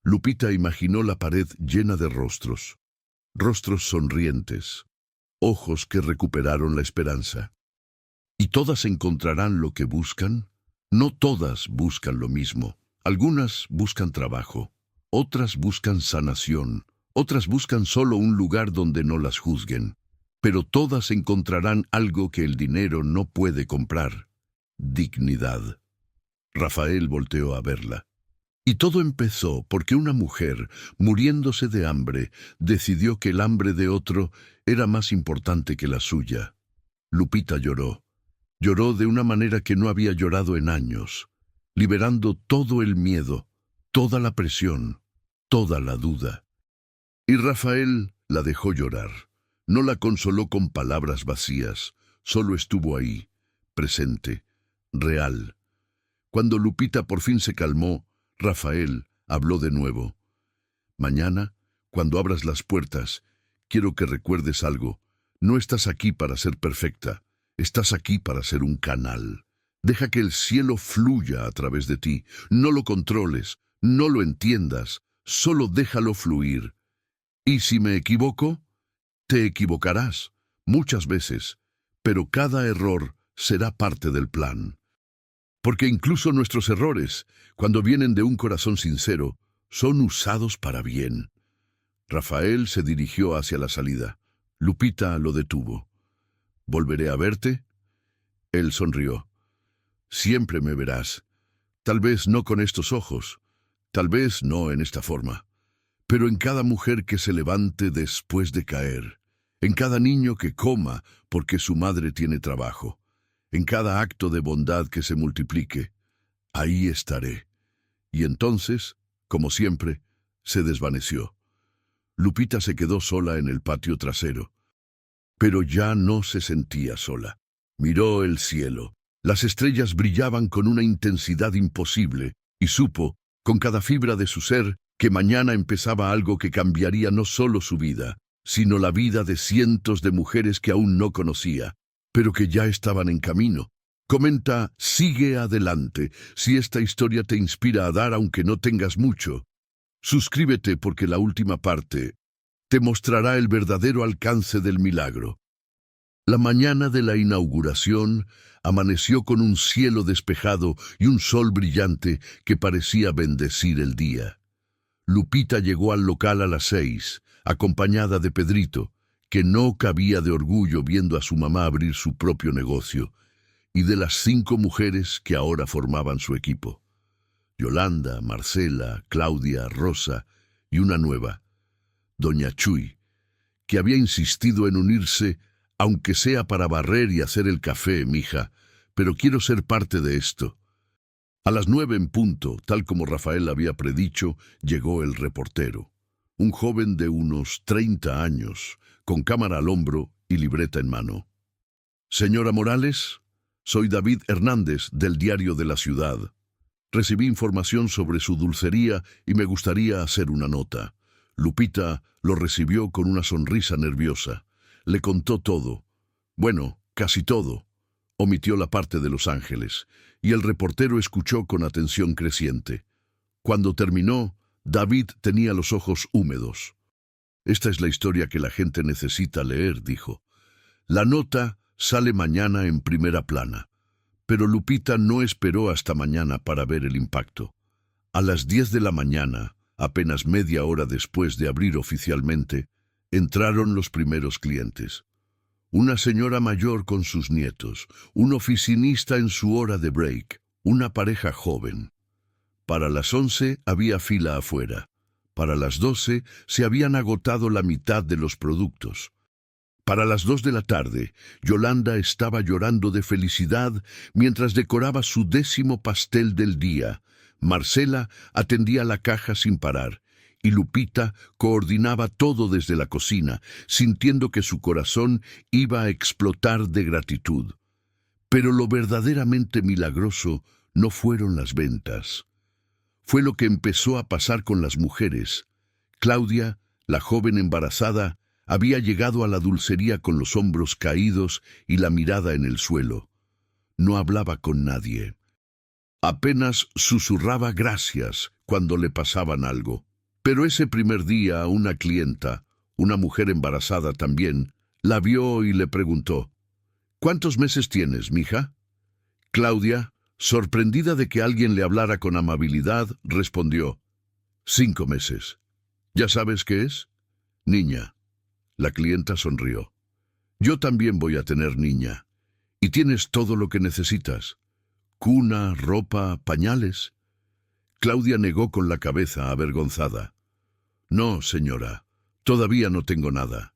Lupita imaginó la pared llena de rostros, rostros sonrientes, ojos que recuperaron la esperanza. ¿Y todas encontrarán lo que buscan? No todas buscan lo mismo. Algunas buscan trabajo, otras buscan sanación, otras buscan solo un lugar donde no las juzguen. Pero todas encontrarán algo que el dinero no puede comprar: dignidad. Rafael volteó a verla. Y todo empezó porque una mujer, muriéndose de hambre, decidió que el hambre de otro era más importante que la suya. Lupita lloró. Lloró de una manera que no había llorado en años, liberando todo el miedo, toda la presión, toda la duda. Y Rafael la dejó llorar. No la consoló con palabras vacías, solo estuvo ahí, presente, real. Cuando Lupita por fin se calmó, Rafael habló de nuevo. Mañana, cuando abras las puertas, quiero que recuerdes algo. No estás aquí para ser perfecta, estás aquí para ser un canal. Deja que el cielo fluya a través de ti. No lo controles, no lo entiendas, solo déjalo fluir. Y si me equivoco, te equivocarás, muchas veces, pero cada error será parte del plan. Porque incluso nuestros errores, cuando vienen de un corazón sincero, son usados para bien. Rafael se dirigió hacia la salida. Lupita lo detuvo. ¿Volveré a verte? Él sonrió. Siempre me verás. Tal vez no con estos ojos, tal vez no en esta forma, pero en cada mujer que se levante después de caer, en cada niño que coma porque su madre tiene trabajo, en cada acto de bondad que se multiplique, ahí estaré. Y entonces, como siempre, se desvaneció. Lupita se quedó sola en el patio trasero. Pero ya no se sentía sola. Miró el cielo. Las estrellas brillaban con una intensidad imposible, y supo, con cada fibra de su ser, que mañana empezaba algo que cambiaría no solo su vida, sino la vida de cientos de mujeres que aún no conocía, pero que ya estaban en camino. Comenta, sigue adelante, si esta historia te inspira a dar aunque no tengas mucho. Suscríbete porque la última parte te mostrará el verdadero alcance del milagro. La mañana de la inauguración amaneció con un cielo despejado y un sol brillante que parecía bendecir el día. Lupita llegó al local a las 6, acompañada de Pedrito, que no cabía de orgullo viendo a su mamá abrir su propio negocio, y de las 5 mujeres que ahora formaban su equipo. Yolanda, Marcela, Claudia, Rosa y una nueva, Doña Chuy, que había insistido en unirse, aunque sea para barrer y hacer el café, mija, pero quiero ser parte de esto. A las 9 en punto, tal como Rafael había predicho, llegó el reportero. Un joven de unos 30 años, con cámara al hombro y libreta en mano. Señora Morales, soy David Hernández, del Diario de la Ciudad. Recibí información sobre su dulcería y me gustaría hacer una nota. Lupita lo recibió con una sonrisa nerviosa. Le contó todo. Bueno, casi todo. Omitió la parte de Los Ángeles, y el reportero escuchó con atención creciente. Cuando terminó, David tenía los ojos húmedos. Esta es la historia que la gente necesita leer, dijo. La nota sale mañana en primera plana. Pero Lupita no esperó hasta mañana para ver el impacto. A las 10 de la mañana, apenas media hora después de abrir oficialmente, entraron los primeros clientes. Una señora mayor con sus nietos, un oficinista en su hora de break, una pareja joven. Para las 11 había fila afuera. Para las 12 se habían agotado la mitad de los productos. Para las 2 de la tarde, Yolanda estaba llorando de felicidad mientras decoraba su 10º pastel del día. Marcela atendía la caja sin parar, y Lupita coordinaba todo desde la cocina, sintiendo que su corazón iba a explotar de gratitud. Pero lo verdaderamente milagroso no fueron las ventas. Fue lo que empezó a pasar con las mujeres. Claudia, la joven embarazada, había llegado a la dulcería con los hombros caídos y la mirada en el suelo. No hablaba con nadie. Apenas susurraba gracias cuando le pasaban algo. Pero ese primer día una clienta, una mujer embarazada también, la vio y le preguntó, ¿cuántos meses tienes, mija? Claudia, sorprendida de que alguien le hablara con amabilidad, respondió, 5 meses. ¿Ya sabes qué es? Niña. La clienta sonrió. Yo también voy a tener niña. ¿Y tienes todo lo que necesitas? Cuna, ropa, pañales. Claudia negó con la cabeza, avergonzada. No, señora, todavía no tengo nada.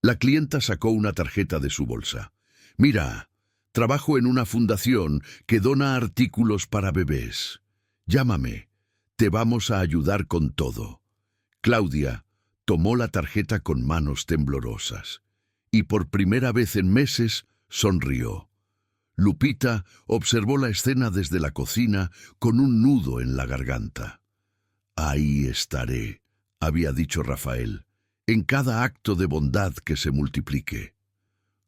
La clienta sacó una tarjeta de su bolsa. Mira, trabajo en una fundación que dona artículos para bebés. Llámame, te vamos a ayudar con todo. Claudia tomó la tarjeta con manos temblorosas y por primera vez en meses sonrió. Lupita observó la escena desde la cocina con un nudo en la garganta. Ahí estaré, había dicho Rafael, en cada acto de bondad que se multiplique.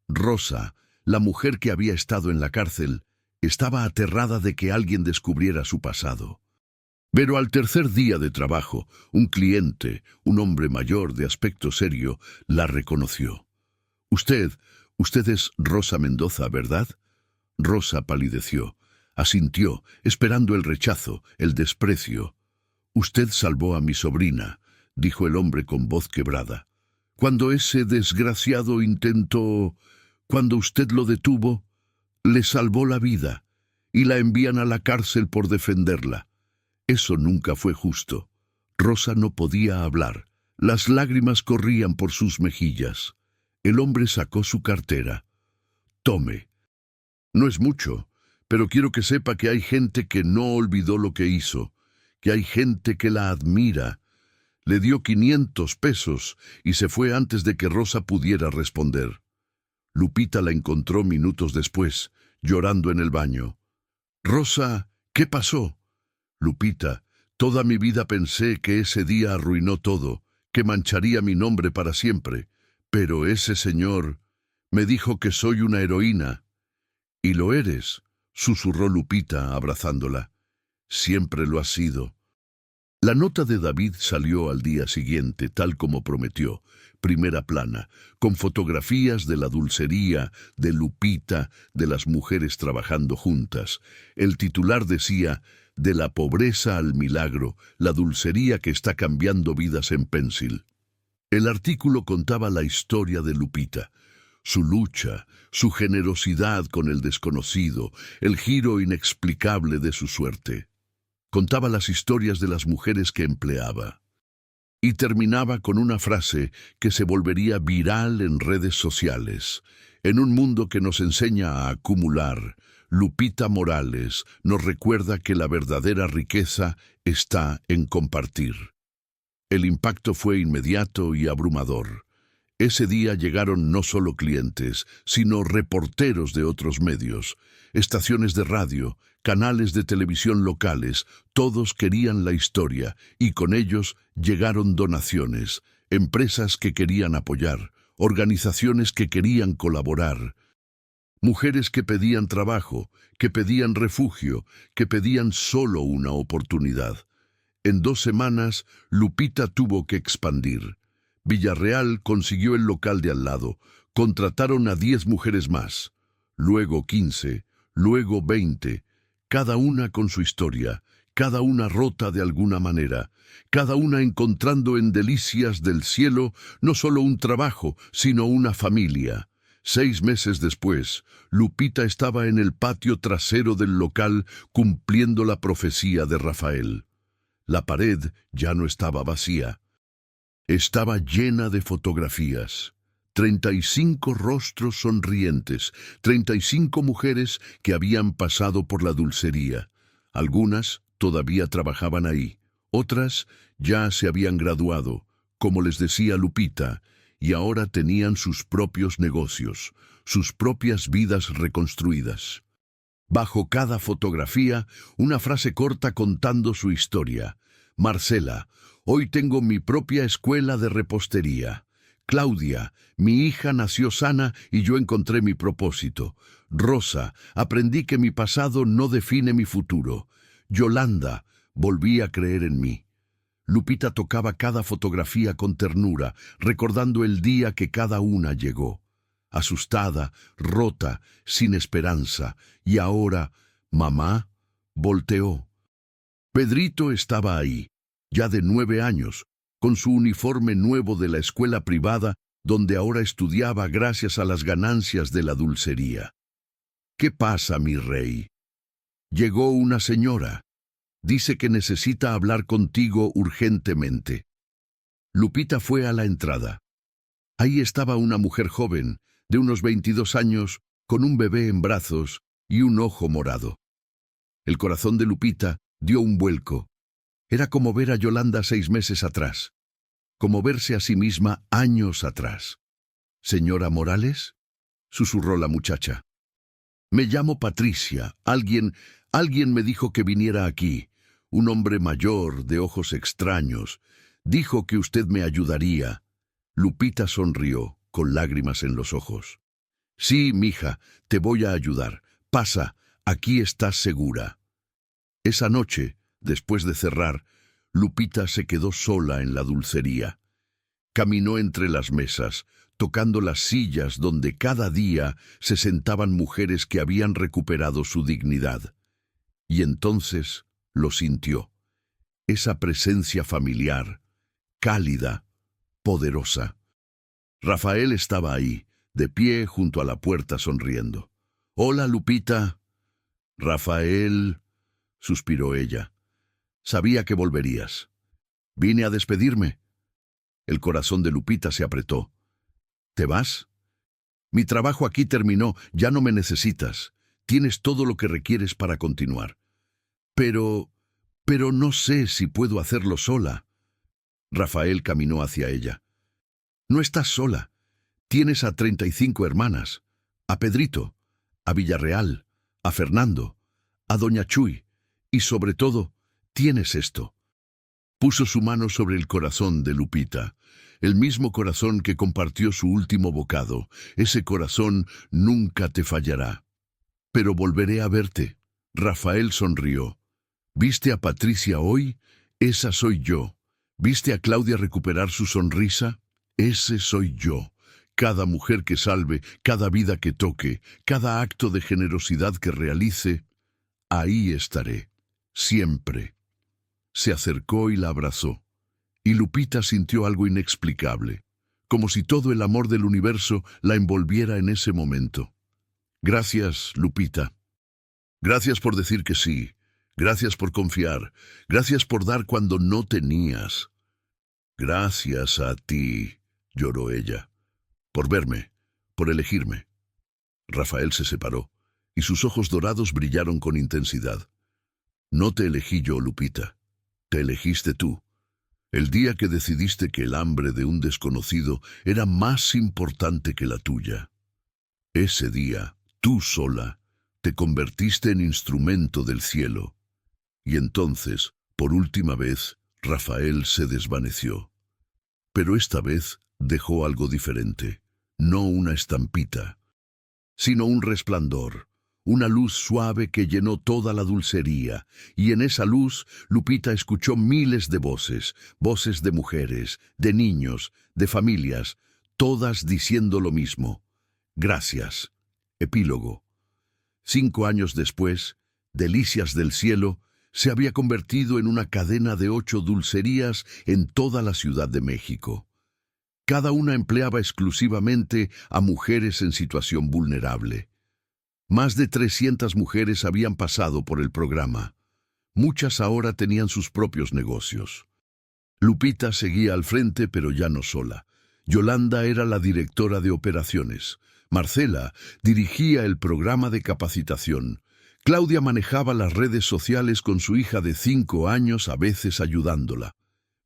Rosa, la mujer que había estado en la cárcel, estaba aterrada de que alguien descubriera su pasado. Pero al tercer día de trabajo, un cliente, un hombre mayor de aspecto serio, la reconoció. Usted es Rosa Mendoza, ¿verdad? Rosa palideció, asintió, esperando el rechazo, el desprecio. Usted salvó a mi sobrina, dijo el hombre con voz quebrada. Cuando ese desgraciado cuando usted lo detuvo, le salvó la vida y la envían a la cárcel por defenderla. Eso nunca fue justo. Rosa no podía hablar. Las lágrimas corrían por sus mejillas. El hombre sacó su cartera. Tome. No es mucho, pero quiero que sepa que hay gente que no olvidó lo que hizo, que hay gente que la admira. Le dio 500 pesos y se fue antes de que Rosa pudiera responder. Lupita la encontró minutos después, llorando en el baño. Rosa, ¿qué pasó? Lupita, Toda mi vida pensé que ese día arruinó todo, que mancharía mi nombre para siempre, pero ese señor me dijo que soy una heroína. Y lo eres, susurró Lupita, abrazándola. Siempre lo has sido. La nota de David salió al día siguiente, tal como prometió, primera plana, con fotografías de la dulcería, de Lupita, de las mujeres trabajando juntas. El titular decía: de la pobreza al milagro, la dulcería que está cambiando vidas en Pensil. El artículo contaba la historia de Lupita, su lucha, su generosidad con el desconocido, el giro inexplicable de su suerte. Contaba las historias de las mujeres que empleaba. Y terminaba con una frase que se volvería viral en redes sociales. En un mundo que nos enseña a acumular, Lupita Morales nos recuerda que la verdadera riqueza está en compartir. El impacto fue inmediato y abrumador. Ese día llegaron no solo clientes, sino reporteros de otros medios, estaciones de radio, canales de televisión locales. Todos querían la historia y con ellos llegaron donaciones, empresas que querían apoyar, organizaciones que querían colaborar, mujeres que pedían trabajo, que pedían refugio, que pedían solo una oportunidad. En 2 semanas, Lupita tuvo que expandir. Villarreal consiguió el local de al lado, contrataron a 10 mujeres más, luego 15, luego 20, cada una con su historia, cada una rota de alguna manera, cada una encontrando en Delicias del Cielo no solo un trabajo, sino una familia. 6 meses después, Lupita estaba en el patio trasero del local cumpliendo la profecía de Rafael. La pared ya no estaba vacía. Estaba llena de fotografías. 35 rostros sonrientes, 35 mujeres que habían pasado por la dulcería. Algunas todavía trabajaban ahí, otras ya se habían graduado, como les decía Lupita, y ahora tenían sus propios negocios, sus propias vidas reconstruidas. Bajo cada fotografía, una frase corta contando su historia. Marcela: hoy tengo mi propia escuela de repostería. Claudia: mi hija nació sana y yo encontré mi propósito. Rosa: aprendí que mi pasado no define mi futuro. Yolanda: volví a creer en mí. Lupita tocaba cada fotografía con ternura, recordando el día que cada una llegó. Asustada, rota, sin esperanza, y ahora, mamá, volteó. Pedrito estaba ahí, ya de 9 años, con su uniforme nuevo de la escuela privada, donde ahora estudiaba gracias a las ganancias de la dulcería. ¿Qué pasa, mi rey? Llegó una señora. Dice que necesita hablar contigo urgentemente. Lupita fue a la entrada. Ahí estaba una mujer joven, de unos 22 años, con un bebé en brazos y un ojo morado. El corazón de Lupita dio un vuelco. Era como ver a Yolanda 6 meses atrás, como verse a sí misma años atrás. «¿Señora Morales?», susurró la muchacha. «Me llamo Patricia. Alguien me dijo que viniera aquí. Un hombre mayor, de ojos extraños. Dijo que usted me ayudaría». Lupita sonrió, con lágrimas en los ojos. «Sí, mija, te voy a ayudar. Pasa, aquí estás segura». Esa noche, después de cerrar, Lupita se quedó sola en la dulcería. Caminó entre las mesas, tocando las sillas donde cada día se sentaban mujeres que habían recuperado su dignidad. Y entonces lo sintió. Esa presencia familiar, cálida, poderosa. Rafael estaba ahí, de pie junto a la puerta sonriendo. «Hola, Lupita». «Rafael», suspiró ella. «Sabía que volverías. Vine a despedirme». El corazón de Lupita se apretó. «¿Te vas? Mi trabajo aquí terminó, ya no me necesitas. Tienes todo lo que requieres para continuar». Pero no sé si puedo hacerlo sola». Rafael caminó hacia ella. «No estás sola. Tienes a 35 hermanas. A Pedrito, a Villarreal, a Fernando, a Doña Chuy. Y sobre todo, tienes esto. Puso su mano sobre el corazón de Lupita, el mismo corazón que compartió su último bocado. Ese corazón nunca te fallará. Pero volveré a verte. Rafael sonrió. ¿Viste a Patricia hoy? Esa soy yo. ¿Viste a Claudia recuperar su sonrisa? Ese soy yo. Cada mujer que salve, cada vida que toque, cada acto de generosidad que realice, ahí estaré, siempre. Se acercó y la abrazó, y Lupita sintió algo inexplicable, como si todo el amor del universo la envolviera en ese momento. Gracias, Lupita. Gracias por decir que sí. Gracias por confiar. Gracias por dar cuando no tenías. Gracias a ti, lloró ella, por verme, por elegirme. Rafael se separó, y sus ojos dorados brillaron con intensidad. No te elegí yo, Lupita. Te elegiste tú. El día que decidiste que el hambre de un desconocido era más importante que la tuya. Ese día, tú sola, te convertiste en instrumento del cielo. Y entonces, por última vez, Rafael se desvaneció. Pero esta vez dejó algo diferente, no una estampita, sino un resplandor, una luz suave que llenó toda la dulcería, y en esa luz Lupita escuchó miles de voces, voces de mujeres, de niños, de familias, todas diciendo lo mismo. Gracias. Epílogo. 5 años después, Delicias del Cielo se había convertido en una cadena de 8 dulcerías en toda la Ciudad de México. Cada una empleaba exclusivamente a mujeres en situación vulnerable. Más de 300 mujeres habían pasado por el programa. Muchas ahora tenían sus propios negocios. Lupita seguía al frente, pero ya no sola. Yolanda era la directora de operaciones. Marcela dirigía el programa de capacitación. Claudia manejaba las redes sociales con su hija de 5 años, a veces ayudándola.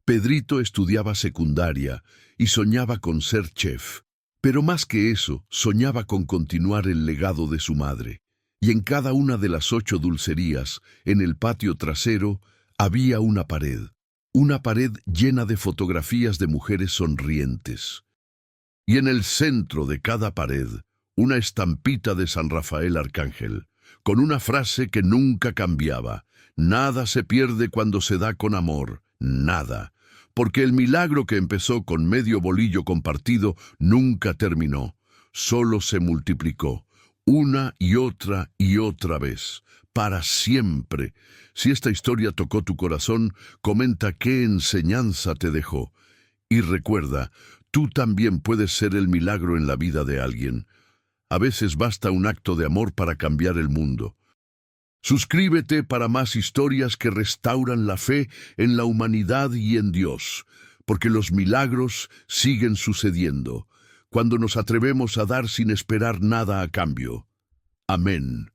Pedrito estudiaba secundaria y soñaba con ser chef. Pero más que eso, soñaba con continuar el legado de su madre. Y en cada una de las 8 dulcerías, en el patio trasero, había una pared llena de fotografías de mujeres sonrientes. Y en el centro de cada pared, una estampita de San Rafael Arcángel, con una frase que nunca cambiaba: nada se pierde cuando se da con amor, nada. Porque el milagro que empezó con medio bolillo compartido nunca terminó, solo se multiplicó, una y otra vez, para siempre. Si esta historia tocó tu corazón, comenta qué enseñanza te dejó. Y recuerda, tú también puedes ser el milagro en la vida de alguien. A veces basta un acto de amor para cambiar el mundo. Suscríbete para más historias que restauran la fe en la humanidad y en Dios, porque los milagros siguen sucediendo cuando nos atrevemos a dar sin esperar nada a cambio. Amén.